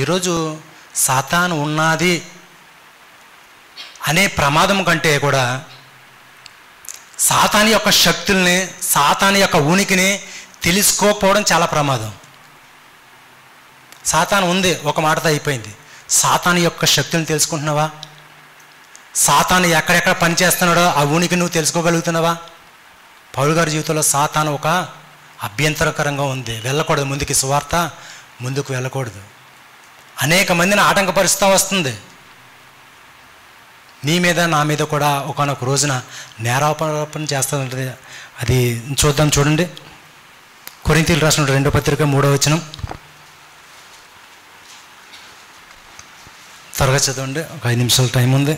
ఈరోజు సాతాను ఉన్నది అనే ప్రమాదం కంటే కూడా సాతాను యొక్క శక్తుల్ని, సాతాను యొక్క ఉనికిని తెలుసుకోకపోవడం చాలా ప్రమాదం. సాతాను ఉంది, ఒక మాటతో అయిపోయింది. సాతాను యొక్క శక్తులను తెలుసుకుంటున్నావా? సాతాను ఎక్కడెక్కడ పనిచేస్తున్నాడో ఆ ఉనికి నువ్వు తెలుసుకోగలుగుతున్నావా? పౌలు గారి జీవితంలో సాతాను ఒక అభ్యంతరకరంగా ఉంది. వెళ్ళకూడదు ముందుకి, సువార్త ముందుకు వెళ్ళకూడదు. అనేక మందిని ఆటంకపరుస్తూ వస్తుంది. నీ మీద నా మీద కూడా ఒకనొక రోజున నేరారోపణ చేస్తుంటుంది. అది చూద్దాం, చూడండి. కొరింథీయులకు రాసిన 2వ పత్రిక 3వ వచనం త్వరగా చదవండి, ఒక 5 నిమిషాల టైం ఉంది.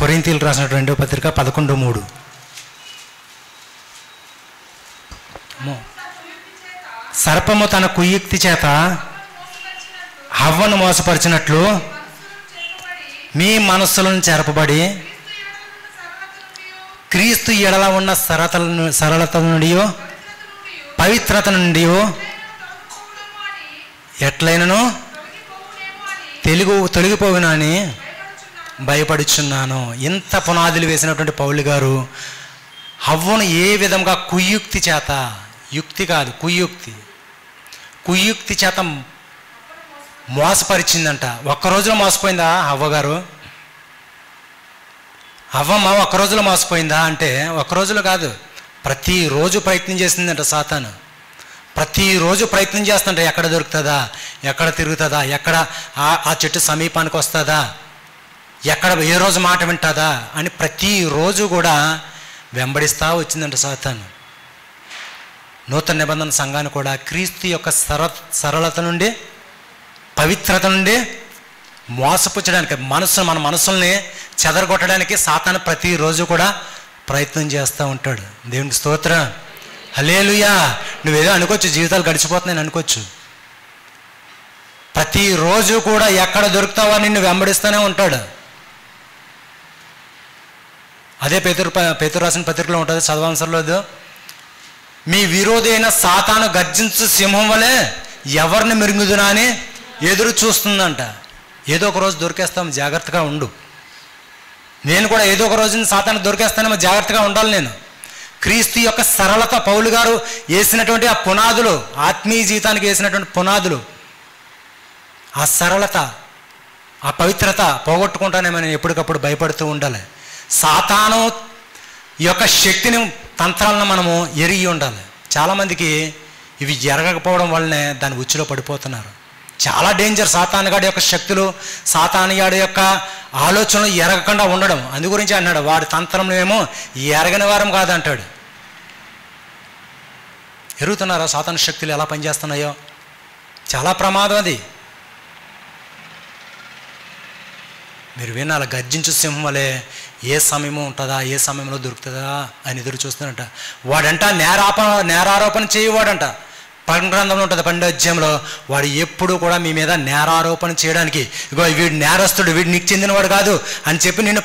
కొరింథీయులకు రాసిన 2వ పత్రిక 11:3. సర్పము తన కుయుక్తి చేత హవ్వను మోసపరిచినట్లు మీ మనస్సులను చెరపబడి క్రీస్తు ఎడల ఉన్న సరళత నుండి, పవిత్రత నుండి ఎట్లయినను తొలగిపోవునా అని భయపడుచున్నాను. ఇంత పునాదులు వేసినటువంటి పౌలు గారు హవ్వను ఏ విధంగా కుయుక్తి చేత, యుక్తి కాదు కుయుక్తి చేత మోసపరిచిందంట. ఒక్కరోజులో మోసపోయిందా హవ్వగారు? హవ్వమ్మ ఒక్కరోజులో మోసపోయిందా అంటే ఒక్కరోజులో కాదు, ప్రతిరోజు ప్రయత్నం చేసిందంట సాతాను. ప్రతిరోజు ప్రయత్నం చేస్తుంటే ఎక్కడ దొరుకుతుందా, ఎక్కడ తిరుగుతుందా, ఎక్కడ ఆ చెట్టు సమీపానికి వస్తుందా, ఎక్కడ ఏ రోజు మాట వింటుందా అని ప్రతిరోజు కూడా వెంబడిస్తూ వచ్చిందంట సాతాను. నూతన నిబంధన సంఘాన్ని కూడా క్రీస్తు యొక్క సరళత నుండి, పవిత్రత నుండి మోసపుచ్చడానికి, మన మనసుల్ని చెదరగొట్టడానికి సాతాను ప్రతిరోజు కూడా ప్రయత్నం చేస్తూ ఉంటాడు. దేవునికి స్తోత్రం, హల్లెలూయా. నువ్వేదో అనుకోవచ్చు, జీవితాలు గడిచిపోతున్నాయని అనుకోవచ్చు. ప్రతిరోజు కూడా ఎక్కడ దొరుకుతావో నిన్ను వెంబడిస్తూనే ఉంటాడు. అదే పేతురు రాసిన పత్రికలో ఉంటుంది, చదవాల్సర్లేదు. మీ విరోధి అయిన సాతాను గర్జించు సింహం వలె ఎవరిని మిరుగుదునా అని ఎదురు చూస్తుందంట. ఏదో ఒక రోజు దొరికేస్తాం, జాగ్రత్తగా ఉండు. నేను కూడా ఏదో ఒక రోజున సాతాను దొరికేస్తానేమో, జాగ్రత్తగా ఉండాలి నేను. క్రీస్తు యొక్క సరళత, పౌలు గారు వేసినటువంటి ఆ పునాదులు, ఆత్మీయ జీవితానికి వేసినటువంటి పునాదులు, ఆ సరళత, ఆ పవిత్రత పోగొట్టుకుంటానేమో నేను ఎప్పటికప్పుడు భయపడుతూ ఉండాలి. సాతాను యొక్క శక్తిని, తంత్రాలను మనము ఎరిగి ఉండాలి. చాలామందికి ఇవి ఎరగకపోవడం వల్లనే దాని ఉచ్చులో పడిపోతున్నారు. చాలా డేంజర్ సాతానుగాడి యొక్క శక్తులు, సాతానుగాడి యొక్క ఆలోచనలు ఎరగకుండా ఉండడం. అందు గురించి అన్నాడు, వాడి తంత్రం ఏమో ఎరగని వారం కాదంటాడు. ఎరుగుతున్నారా సాతాను శక్తులు ఎలా పనిచేస్తున్నాయో? చాలా ప్రమాదం అది. మీరు వినాలి, గర్జించు సింహం వలె ఏ సమయము ఉంటుందా, ఏ సమయంలో దొరుకుతుందా అని ఎదురు చూస్తున్నట్ట. వాడంట నేరారోపణ చేయవాడంట. ప్రకటన గ్రంథంలో ఉంటుంది 12వ అధ్యాయంలో, వాడు ఎప్పుడు కూడా మీ మీద నేరారోపణ చేయడానికి, ఇగో వీడు నేరస్తుడు, వీడు నీకు చెందినవాడు కాదు అని చెప్పి నిన్ను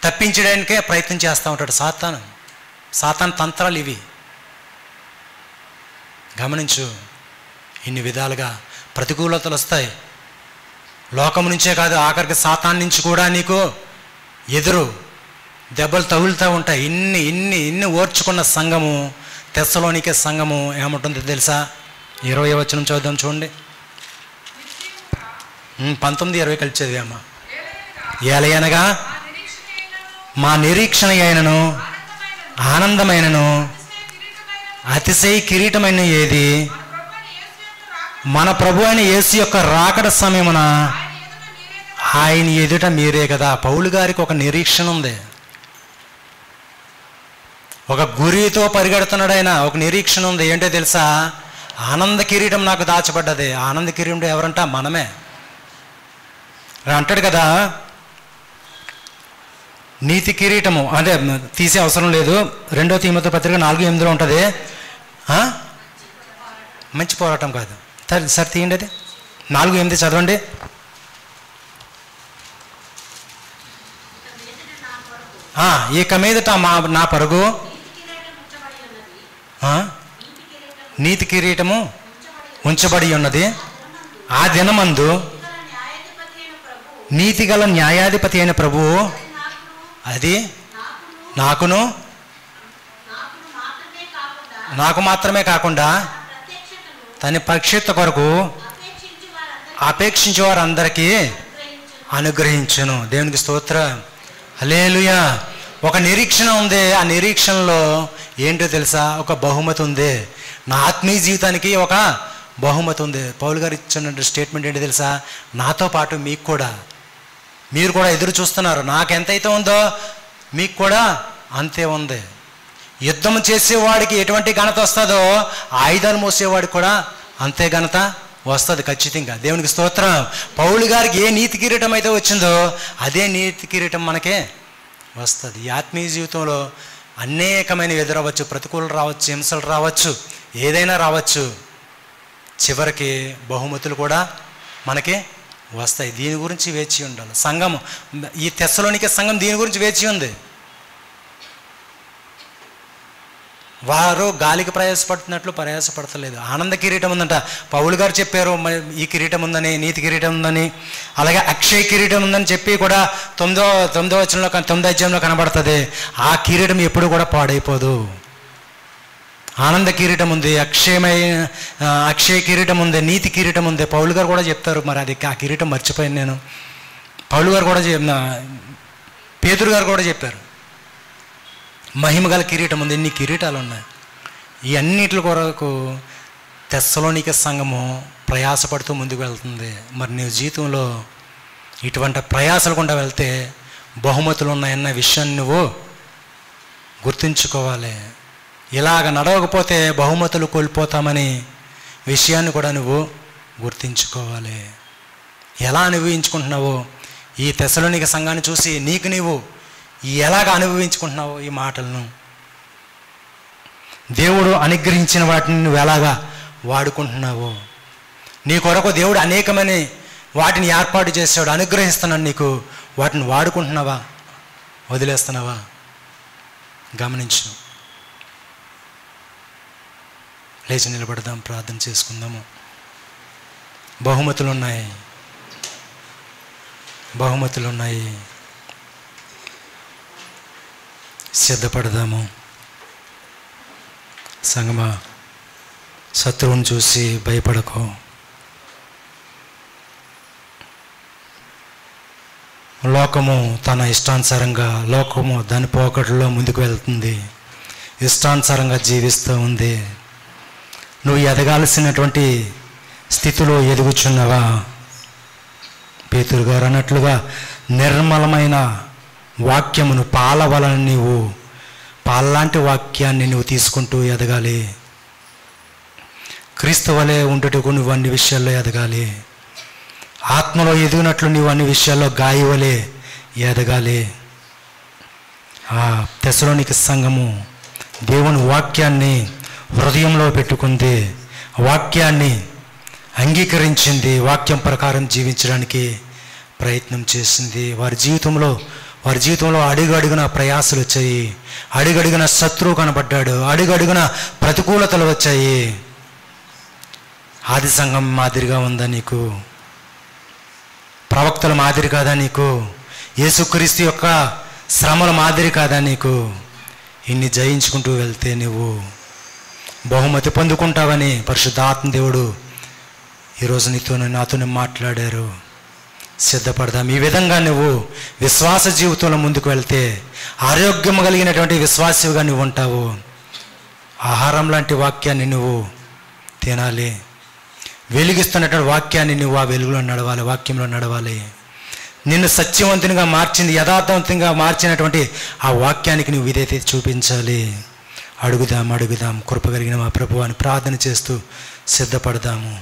తప్పించడానికే ప్రయత్నం చేస్తూ ఉంటాడు సాతాను తంత్రాలు ఇవి. గమనించు, ఇన్ని విధాలుగా ప్రతికూలతలు వస్తాయి. లోకం నుంచే కాదు, ఆఖరికి సాతాన్ నుంచి కూడా నీకు ఎదురు దెబ్బలు తగులుతూ ఉంటాయి. ఇన్ని ఓర్చుకున్న సంఘము, తెస్సలోనికే సంఘము ఏముంటుందో తెలుసా? 20వ వచనం చదువుదాం చూడండి. 19-20 కలిసి చదివామా? ఏలయనగా మా నిరీక్షణ అయినను ఆనందమైనను అతిశయ కిరీటమైన ఏది? మన ప్రభు అయిన యేసు యొక్క రాకడ సమయమున ఆయన ఎదుట మీరే కదా. పౌలు గారికి ఒక నిరీక్షణ ఉంది, ఒక గురితో పరిగెడుతున్నాడు ఆయన. ఒక నిరీక్షణ ఉంది, ఏంటో తెలుసా? ఆనంద కిరీటం నాకు దాచబడ్డది. ఆనంద కిరీటం ఎవరంట? మనమే. అంటాడు కదా, నీతి కిరీటము, అదే తీసే అవసరం లేదు, 2వ తీమోతి పత్రిక 4:8 ఉంటుంది. మంచి పోరాటం కాదు, సరే తీయండి, అది 4:8 చదవండి. ఇక మీదట నా పరుగు నీతి కిరీటము ఉంచబడి ఉన్నది. ఆ దినమందు నీతి గల న్యాయాధిపతి అయిన ప్రభువు అది నాకు మాత్రమే కాకుండా తన ప్రత్యక్షత కొరకు అపేక్షించే వారందరికీ అనుగ్రహించును. దేవునికి స్తోత్రం, హల్లెలూయా. ఒక నిరీక్షణ ఉంది. ఆ నిరీక్షణలో ఏంటో తెలుసా? ఒక బహుమతి ఉంది. నా ఆత్మీయ జీవితానికి ఒక బహుమతి ఉంది. పౌలు గారు ఇచ్చిన స్టేట్మెంట్ ఏంటో తెలుసా? నాతో పాటు మీరు కూడా ఎదురు చూస్తున్నారు. నాకెంతైతే ఉందో మీకు కూడా అంతే ఉంది. యుద్ధం చేసేవాడికి ఎటువంటి ఘనత వస్తుందో ఆయుధాలు మోసేవాడికి కూడా అంతే ఘనత వస్తుంది ఖచ్చితంగా. దేవునికి స్తోత్రం. పౌలు గారికి ఏ నీతి కిరీటం అయితే వచ్చిందో అదే నీతి కిరీటం మనకే వస్తుంది. ఈ ఆత్మీయ జీవితంలో అనేకమైన ఎదురవచ్చు, ప్రతికూలలు రావచ్చు, హింసలు రావచ్చు, ఏదైనా రావచ్చు. చివరికి బహుమతులు కూడా మనకి వస్తాయి. దీని గురించి వేచి ఉండాలి సంఘం. ఈ తెస్సలోనికే సంఘం దీని గురించి వేచి ఉంది. వారు గాలికి ప్రయాసపడుతున్నట్లు ప్రయాసపడతలేదు. ఆనంద కిరీటం ఉందంట. పౌలు గారు చెప్పారు ఈ కిరీటం ఉందని, నీతి కిరీటం ఉందని, అలాగే అక్షయ కిరీటం ఉందని చెప్పి కూడా 9వ వచనంలో 9వ అధ్యాయంలో కనబడుతుంది. ఆ కిరీటం ఎప్పుడు కూడా పాడైపోదు. ఆనంద కిరీటం ఉంది, అక్షయ కిరీటం ఉంది, నీతి కిరీటం ఉంది. పౌలు గారు కూడా చెప్తారు. మరి అది ఆ కిరీటం మర్చిపోయాను నేను. పౌలు గారు కూడా పేతురు గారు కూడా చెప్పారు, మహిమగల కిరీటం ఉంది. ఇన్ని కిరీటాలు ఉన్నాయి. ఈ అన్నిటి కొరకు తెస్సలోనికే సంఘము ప్రయాసపడుతూ ముందుకు వెళ్తుంది. మరి నీ జీవితంలో ఇటువంటి ప్రయాసలు గుండా వెళ్తే బహుమతులు ఉన్నాయన్న విషయాన్ని నువ్వు గుర్తుంచుకోవాలి. ఇలాగ నడవకపోతే బహుమతులు కోల్పోతామని విషయాన్ని కూడా నువ్వు గుర్తుంచుకోవాలి. ఎలా అనుభవించుకుంటున్నావో ఈ తెస్సలోనికే సంఘాన్ని చూసి నీకు నీవు ఎలాగ అనుభవించుకుంటున్నావో ఈ మాటలను, దేవుడు అనుగ్రహించిన వాటిని నువ్వు ఎలాగా వాడుకుంటున్నావో, నీ కొరకు దేవుడు అనేకమైన వాటిని ఏర్పాటు చేశాడు, అనుగ్రహిస్తున్నాడు నీకు. వాటిని వాడుకుంటున్నావా, వదిలేస్తున్నావా? గమనించు. లేచి నిలబడదాం, ప్రార్థన చేసుకుందాము. బహుమతులు ఉన్నాయి. సిద్ధపడదాము. సంగమా, శత్రువుని చూసి భయపడకు. లోకము తన ఇష్టానుసారంగా, లోకము దాని పోకట్లో ముందుకు వెళ్తుంది, ఇష్టానుసారంగా జీవిస్తూ ఉంది. నువ్వు ఎదగాల్సినటువంటి స్థితిలో ఎదుగుచున్నావా? పేతురు గారు అన్నట్లుగా నిర్మలమైన వాక్యమును పాల వలన నీవు పాల్లాంటి వాక్యాన్ని నువ్వు తీసుకుంటూ ఎదగాలి. క్రీస్తు వలె ఉండుటకు నువ్వు అన్ని విషయాల్లో ఎదగాలి. ఆత్మలో ఎదిగినట్లు నువ్వు అన్ని విషయాల్లో గాయి వలె ఎదగాలి. ఆ తెస్సలోనిక సంఘము దేవుని వాక్యాన్ని హృదయంలో పెట్టుకుంది, వాక్యాన్ని అంగీకరించింది, వాక్యం ప్రకారం జీవించడానికి ప్రయత్నం చేసింది. వారి జీవితంలో అడుగడుగున ప్రయాసలు వచ్చాయి, అడుగడుగున శత్రువు కనబడ్డాడు, అడుగడుగున ప్రతికూలతలు వచ్చాయి. ఆది సంఘం మాదిరిగా ఉందా నీకు? ప్రవక్తల మాదిరి కాదా నీకు? యేసుక్రీస్తు యొక్క శ్రమల మాదిరి కాదా నీకు? ఇన్ని జయించుకుంటూ వెళ్తే నువ్వు బహుమతి పొందుకుంటావని పరిశుద్ధాత్మ దేవుడు ఈరోజు నాతోనే మాట్లాడారు. సిద్ధపడదాం. ఈ విధంగా నువ్వు విశ్వాస జీవితంలో ముందుకు వెళ్తే ఆరోగ్యం కలిగినటువంటి విశ్వాసిగా నువ్వు ఉంటావు. ఆహారం లాంటి వాక్యాన్ని నువ్వు తినాలి. వెలిగిస్తున్నటువంటి వాక్యాన్ని నువ్వు ఆ వెలుగులో నడవాలి, వాక్యంలో నడవాలి. నిన్ను సత్యవంతునిగా మార్చింది, యథార్థవంతంగా మార్చినటువంటి ఆ వాక్యానికి నువ్వు విధేయత చూపించాలి. అడుగుదాం కృప కలిగిన మా ప్రభువు అని ప్రార్థన చేస్తూ సిద్ధపడదాము.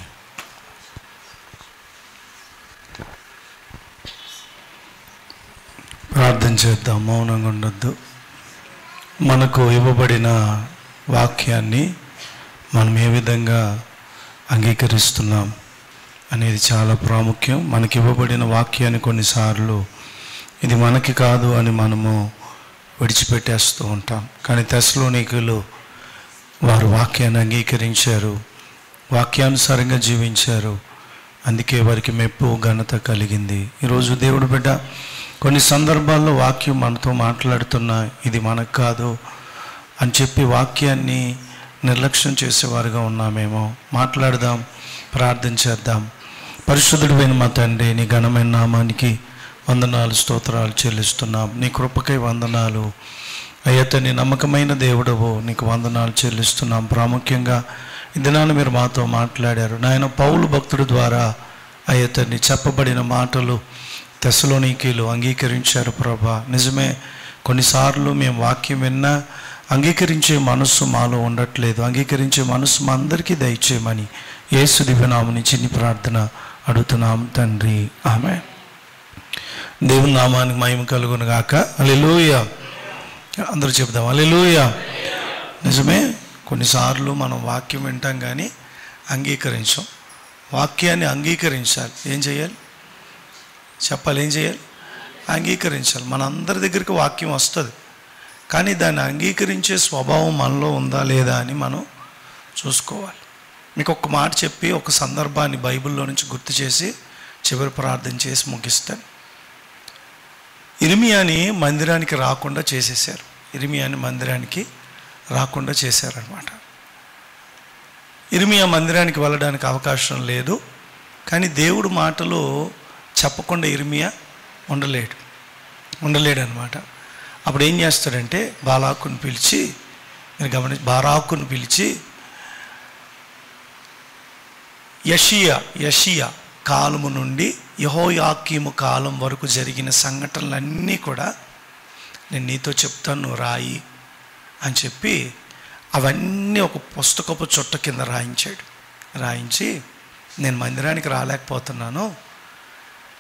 ప్రార్థన చేద్దాం. మౌనంగా ఉండొద్దు. మనకు ఇవ్వబడిన వాక్యాన్ని మనం ఏ విధంగా అంగీకరిస్తున్నాం అనేది చాలా ప్రాముఖ్యం. మనకి ఇవ్వబడిన వాక్యాన్ని కొన్నిసార్లు ఇది మనకి కాదు అని మనము విడిచిపెట్టేస్తూ ఉంటాం. కానీ తెస్సలోనికీయులు వారు వాక్యాన్ని అంగీకరించారు, వాక్యానుసారంగా జీవించారు. అందుకే వారికి మెప్పు ఘనత కలిగింది. ఈరోజు దేవుడు బిడ్డ కొన్ని సందర్భాల్లో వాక్యం మనతో మాట్లాడుతున్నా ఇది మనకు కాదు అని చెప్పి వాక్యాన్ని నిర్లక్ష్యం చేసేవారుగా ఉన్నామేమో. మాట్లాడదాం, ప్రార్థన చేద్దాం. పరిశుద్ధుడైన మా తండ్రి, నీ ఘనమైన నామానికి వందనాలు, స్తోత్రాలు చెల్లిస్తున్నాం. నీ కృపకై వందనాలు అయ్యా తండ్రి. నమ్మకమైన దేవుడవు, నీకు వందనాలు చెల్లిస్తున్నాం. ప్రాముఖ్యంగా ఈ దినాన్ని మీరు మాతో మాట్లాడారు నాయన. పౌలు భక్తుడి ద్వారా అయ్యా తండ్రి చెప్పబడిన మాటలు తెస్సలోనికీయులు అంగీకరించారు ప్రభా. నిజమే, కొన్నిసార్లు మేము వాక్యం విన్నా అంగీకరించే మనస్సు మాలో ఉండట్లేదు. అంగీకరించే మనస్సు మా అందరికీ దయచేయమని యేసు దివ్యనామం నుంచి నీ ప్రార్థన అడుగుతున్నాం తండ్రి, ఆమేన్. దేవుని నామానికి మహిమ కలుగును గాక. హల్లెలూయా. అందరూ చెప్దాం హల్లెలూయా. నిజమే, కొన్నిసార్లు మనం వాక్యం వింటాం కానీ అంగీకరించాం. వాక్యాన్ని అంగీకరించాలి. ఏం చేయాలి చెప్పాలి? ఏం చేయాలి? అంగీకరించాలి. మన అందరి దగ్గరికి వాక్యం వస్తుంది, కానీ దాన్ని అంగీకరించే స్వభావం మనలో ఉందా లేదా అని మనం చూసుకోవాలి. మీకు ఒక మాట చెప్పి ఒక సందర్భాన్ని బైబిల్లో నుంచి గుర్తు చేసి చివరి ప్రార్థన చేసి ముగిస్తాను. ఇర్మియాని మందిరానికి రాకుండా చేసేసారు. ఇర్మియాని మందిరానికి రాకుండా చేశారనమాట. ఇర్మియా మందిరానికి వెళ్ళడానికి అవకాశం లేదు, కానీ దేవుడు మాటలు చెప్పకుండా ఇర్మియా ఉండలేడు అనమాట. అప్పుడు ఏం చేస్తాడంటే బారాకును పిలిచి యషియా కాలము నుండి యెహోయాకీము కాలం వరకు జరిగిన సంఘటనలన్నీ కూడా నేను నీతో చెప్తాను, నువ్వు రాయి అని చెప్పి అవన్నీ ఒక పుస్తకపు చుట్ట కింద రాయించి నేను మందిరానికి రాలేకపోతున్నాను,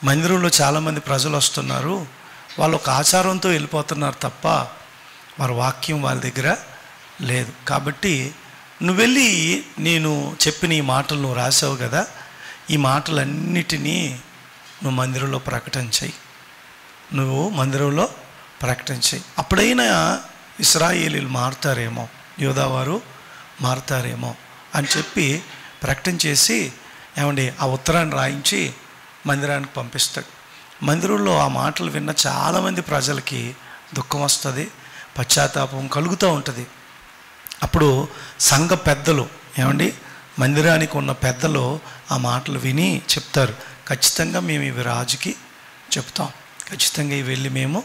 మందిరంలో చాలామంది ప్రజలు వస్తున్నారు, వాళ్ళు ఒక ఆచారంతో వెళ్ళిపోతున్నారు తప్ప వారి వాక్యం వాళ్ళ దగ్గర లేదు. కాబట్టి నువ్వు వెళ్ళి నేను చెప్పిన ఈ మాటలు నువ్వు రాసావు కదా, ఈ మాటలన్నిటినీ నువ్వు మందిరంలో ప్రకటన చెయ్యి. అప్పుడైనా ఇశ్రాయేలీలు మారుతారేమో, యూదావారు మారుతారేమో అని చెప్పి ప్రకటన చేసి ఏమండి ఆ ఉత్తరాన్ని రాయించి మందిరానికి పంపిస్తాడు. మందిరంలో ఆ మాటలు విన్న చాలామంది ప్రజలకి దుఃఖం వస్తుంది, పశ్చాత్తాపం కలుగుతూ ఉంటుంది. అప్పుడు సంఘ పెద్దలు ఏమండి మందిరానికి ఉన్న పెద్దలు ఆ మాటలు విని చెప్తారు, ఖచ్చితంగా మేము ఇవి రాజుకి చెప్తాం, ఖచ్చితంగా ఇవి వెళ్ళి మేము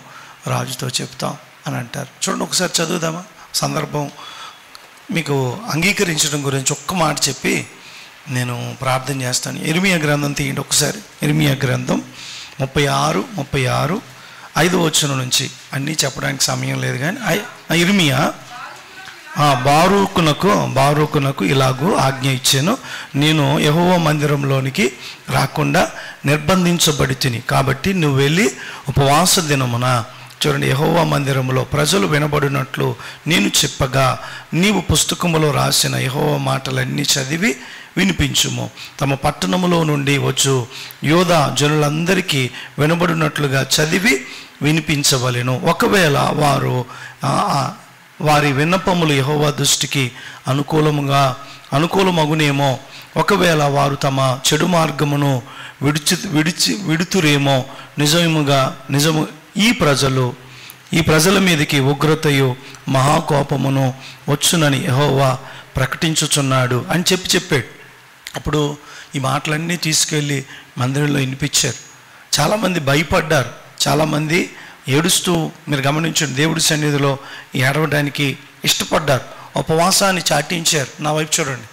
రాజుతో చెప్తాం అని అంటారు. చూడండి, ఒకసారి చదువుదామా సందర్భం. మీకు అంగీకరించడం గురించి ఒక్క మాట చెప్పి నేను ప్రార్థన చేస్తాను. ఇర్మియా గ్రంథం తీయండి ఒకసారి. ఇర్మియా గ్రంథం 36 5వ వచనం నుంచి. అన్నీ చెప్పడానికి సమయం లేదు కానీ ఇర్మియా బారూకునకు ఇలాగూ ఆజ్ఞ ఇచ్చాను, నేను యెహోవా మందిరంలోనికి రాకుండా నిర్బంధించబడి తిని, కాబట్టి నువ్వు వెళ్ళి ఉపవాస దినమున, చూడండి, యెహోవా మందిరంలో ప్రజలు వినబడినట్లు నేను చెప్పగా నీవు పుస్తకములో రాసిన యెహోవా మాటలన్నీ చదివి వినిపించుము. తమ పట్టణములో నుండి వచ్చు యోధా జనులందరికీ వినబడినట్లుగా చదివి వినిపించవలెను. ఒకవేళ వారి విన్నపములు యెహోవా దృష్టికి అనుకూలమగునేమో, ఒకవేళ వారు తమ చెడు మార్గమును విడుతురేమో, నిజము ఈ ప్రజల మీదకి ఉగ్రతయు మహాకోపమును వచ్చునని యెహోవా ప్రకటించుచున్నాడు అని చెప్పాడు. అప్పుడు ఈ మాటలన్నీ తీసుకెళ్ళి మందిరంలో వినిపించారు. చాలామంది భయపడ్డారు, చాలామంది ఏడుస్తూ, మీరు గమనించండి, దేవుడి సన్నిధిలో ఏడవడానికి ఇష్టపడ్డారు. ఉపవాసాన్ని చాటించారు. నా వైపు చూడండి,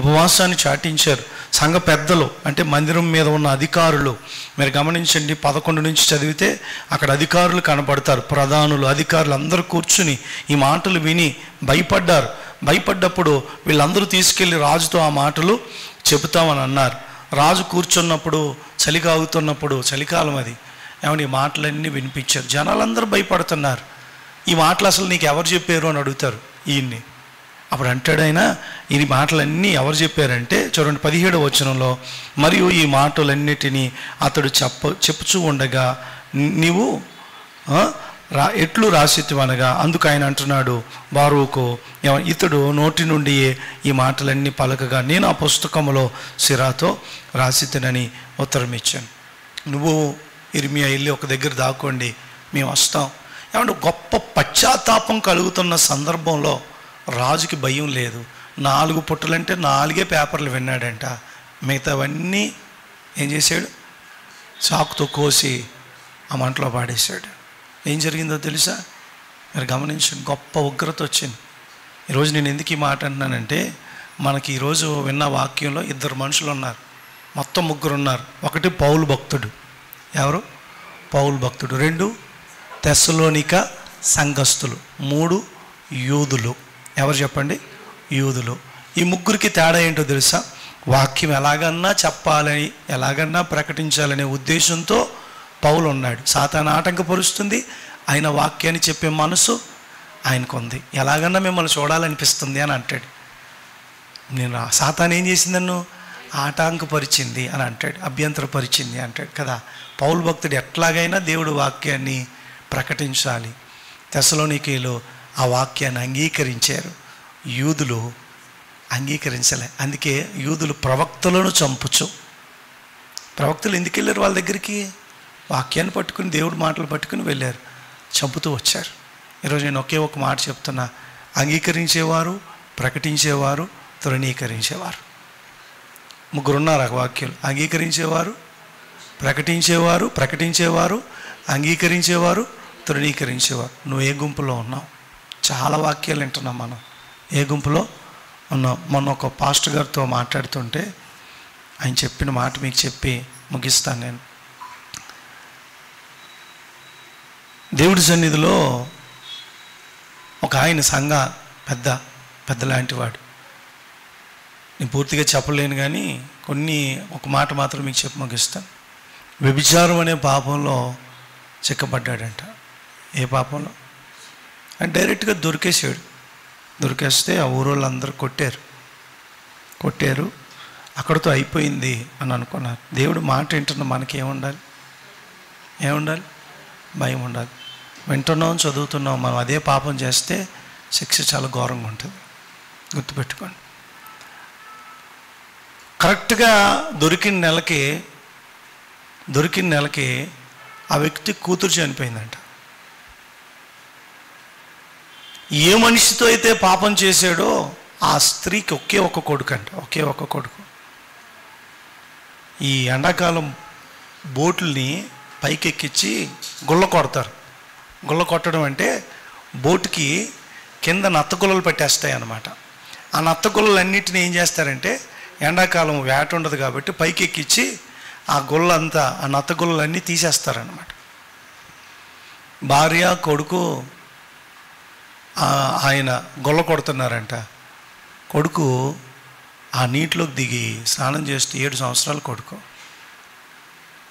ఉపవాసాన్ని చాటించారు. సంఘ పెద్దలు అంటే మందిరం మీద ఉన్న అధికారులు, మీరు గమనించండి, 11 నుంచి చదివితే అక్కడ అధికారులు కనపడతారు. ప్రధానులు, అధికారులు అందరూ కూర్చుని ఈ మాటలు విని భయపడ్డారు. భయపడ్డప్పుడు వీళ్ళందరూ తీసుకెళ్ళి రాజుతో ఆ మాటలు చెబుతామని అన్నారు. రాజు కూర్చున్నప్పుడు, చలి కాగుతున్నప్పుడు, చలికాలం అది, ఏమని ఈ మాటలన్నీ వినిపించారు. జనాలందరూ భయపడుతున్నారు. ఈ మాటలు అసలు నీకు ఎవరు చెప్పారు అని అడుగుతారు ఈయన్ని. అప్పుడు అంటాడు ఆయన, ఈ మాటలన్నీ ఎవరు చెప్పారంటే, చూడండి 17వ వచనంలో, మరియు ఈ మాటలన్నిటినీ అతడు చెప్పుచూ ఉండగా నీవు ఎట్లు రాసితివనగా, అందుకు ఆయన అంటున్నాడు బారూకు, ఇతడు నోటి నుండి ఈ మాటలన్నీ పలకగా నేను ఆ పుస్తకములో సిరాతో రాసితినని ఉత్తరం ఇచ్చాను. నువ్వు ఇర్మియా వెళ్ళి ఒక దగ్గర దాక్కోండి, మేము వస్తాం. ఏమంటే గొప్ప పశ్చాత్తాపం కలుగుతున్న సందర్భంలో రాజుకి భయం లేదు. 4 పుట్టలంటే 4 పేపర్లు విన్నాడంట. మిగతావన్నీ ఏం చేశాడు? చాకుతో కోసి ఆ మంటలో పాడేశాడు. ఏం జరిగిందో తెలుసా? మీరు గమనించండి, గొప్ప ఉగ్రత వచ్చింది. ఈరోజు నేను ఎందుకు ఈ మాట అంటున్నానంటే, మనకి ఈరోజు విన్న వాక్యంలో 2 మనుషులు ఉన్నారు, మొత్తం 3 ఉన్నారు. ఒకటి పౌలు భక్తుడు. ఎవరు? పౌలు భక్తుడు. 2 తెస్సలోనిక సంఘస్థులు. 3 యూదులు. ఎవరు చెప్పండి? యూదులు. ఈ 3కి తేడా ఏంటో తెలుసా? వాక్యం ఎలాగన్నా చెప్పాలని, ఎలాగన్నా ప్రకటించాలనే ఉద్దేశంతో పౌలు ఉన్నాడు. సాతాను ఆటంకపరుస్తుంది, ఆయన వాక్యాన్ని చెప్పే మనసు ఆయనకుంది. ఎలాగన్నా మిమ్మల్ని చూడాలనిపిస్తుంది అని అంటాడు. సాతాను ఏం చేసింది? నన్ను ఆటంకపరిచింది అని అంటాడు, అభ్యంతరపరిచింది అంటాడు కదా. పౌలు భక్తుడు ఎట్లాగైనా దేవుడు వాక్యాన్ని ప్రకటించాలి. తెస్సలోనికీయులు ఆ వాక్యాన్ని అంగీకరించారు, యూదులు అంగీకరించలే. అందుకే యూదులు ప్రవక్తలను చంపుచు. ప్రవక్తలు ఎందుకు వెళ్ళారు వాళ్ళ దగ్గరికి? వాక్యాన్ని పట్టుకుని, దేవుడి మాటలు పట్టుకుని వెళ్ళారు, చంపుతూ వచ్చారు. ఈరోజు నేను ఒకే ఒక మాట చెప్తున్నా, అంగీకరించేవారు, ప్రకటించేవారు, తృణీకరించేవారు. 3 ఉన్నారు ఆ వాక్యాలు. అంగీకరించేవారు, ప్రకటించేవారు, అంగీకరించేవారు, తృణీకరించేవారు. నువ్వు ఏ గుంపులో ఉన్నావు? చాలా వాక్యాలు వింటున్నాం మనం. ఏ గుంపులో ఉన్నావు? మొన్న ఒక పాస్టర్ గారితో మాట్లాడుతుంటే ఆయన చెప్పిన మాట మీకు చెప్పి ముగిస్తాను నేను. దేవుడి సన్నిధిలో ఒక ఆయన సంఘ పెద్ద లాంటి వాడు. నేను పూర్తిగా చెప్పలేను కానీ ఒక మాట మాత్రం మీకు చెప్పి ముగిస్తాను. వ్యభిచారం అనే పాపంలో చిక్కబడ్డాడంట. ఏ పాపంలో? అని డైరెక్ట్గా దొరికేస్తే ఆ ఊరోళ్ళందరూ కొట్టారు. అక్కడితో అయిపోయింది అని అనుకున్నారు. దేవుడు మాట వింటున్న మనకి ఏముండాలి? భయం ఉండాలి. వింటున్నాం, చదువుతున్నాం, మనం అదే పాపం చేస్తే శిక్ష చాలా ఘోరంగా ఉంటుంది. గుర్తుపెట్టుకోండి. కరెక్ట్గా దొరికిన నెలకి ఆ వ్యక్తి కూతురు చనిపోయిందంట. ఏ మనిషితో అయితే పాపం చేశాడో ఆ స్త్రీకి ఒకే ఒక కొడుకు. ఈ ఎండాకాలం బోట్లని పైకెక్కించి గుళ్ళ కొడతారు. గుళ్ళ కొట్టడం అంటే బోటుకి కింద నత్తగుల్లలు పెట్టేస్తాయి అన్నమాట. ఆ నత్తగుల్లలన్నిటిని ఏం చేస్తారంటే, ఎండాకాలం వేట ఉండదు కాబట్టి పైకెక్కించి ఆ గుళ్ళంతా, ఆ నత్తగుల్లలన్నీ తీసేస్తారన్నమాట. భార్య, కొడుకు ఆయన గొల్ల కొడుతున్నారంట. కొడుకు ఆ నీటిలోకి దిగి స్నానం చేస్తే 7 సంవత్సరాల కొడుకు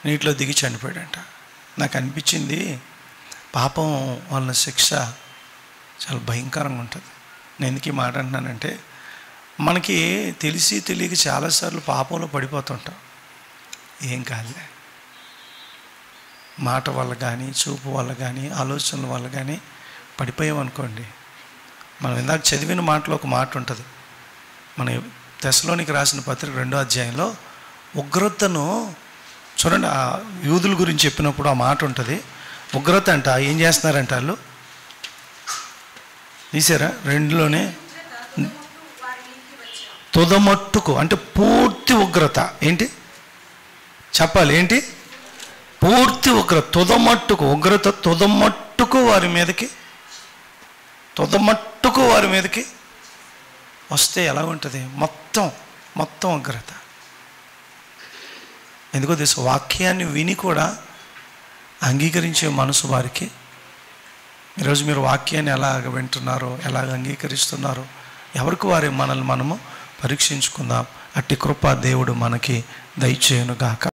నీటిలో దిగి చనిపోయాడంట. నాకు అనిపించింది పాపం వాళ్ళ శిక్ష చాలా భయంకరంగా ఉంటుంది. నేను ఎందుకు ఈ మాట అంటున్నానంటే, మనకి తెలిసి తెలియక చాలాసార్లు పాపంలో పడిపోతుంటాం. ఏం కాదులే, మాట వల్ల కానీ, చూపు వల్ల కానీ, ఆలోచనల వల్ల కానీ పడిపోయామనుకోండి. మనం ఇందాక చదివిన మాటలో ఒక మాట ఉంటుంది. మన తెస్సలోనికి రాసిన పత్రిక 2వ అధ్యాయంలో ఉగ్రతను చూడండి. ఆ యూదుల గురించి చెప్పినప్పుడు ఆ మాట ఉంటుంది. ఉగ్రత అంట ఏం చేస్తున్నారంట వాళ్ళు తీసారా 2లోనే తుదమట్టుకు, అంటే పూర్తి ఉగ్రత. ఏంటి చెప్పాలి? ఏంటి పూర్తి ఉగ్రత, తుదమట్టుకు ఉగ్రత, తుదమట్టుకు వారి మీదకి వస్తే ఎలా ఉంటుంది? మొత్తం ఉగ్రత. ఎందుకో తెలుసు, వాక్యాన్ని విని కూడా అంగీకరించే మనసు వారికి. ఈరోజు మీరు వాక్యాన్ని ఎలాగ వింటున్నారో, ఎలాగ అంగీకరిస్తున్నారో, ఎవరికి వారి మనల్ని మనము పరీక్షించుకుందాం. అట్టి కృప దేవుడు మనకి దయచేయును గాక.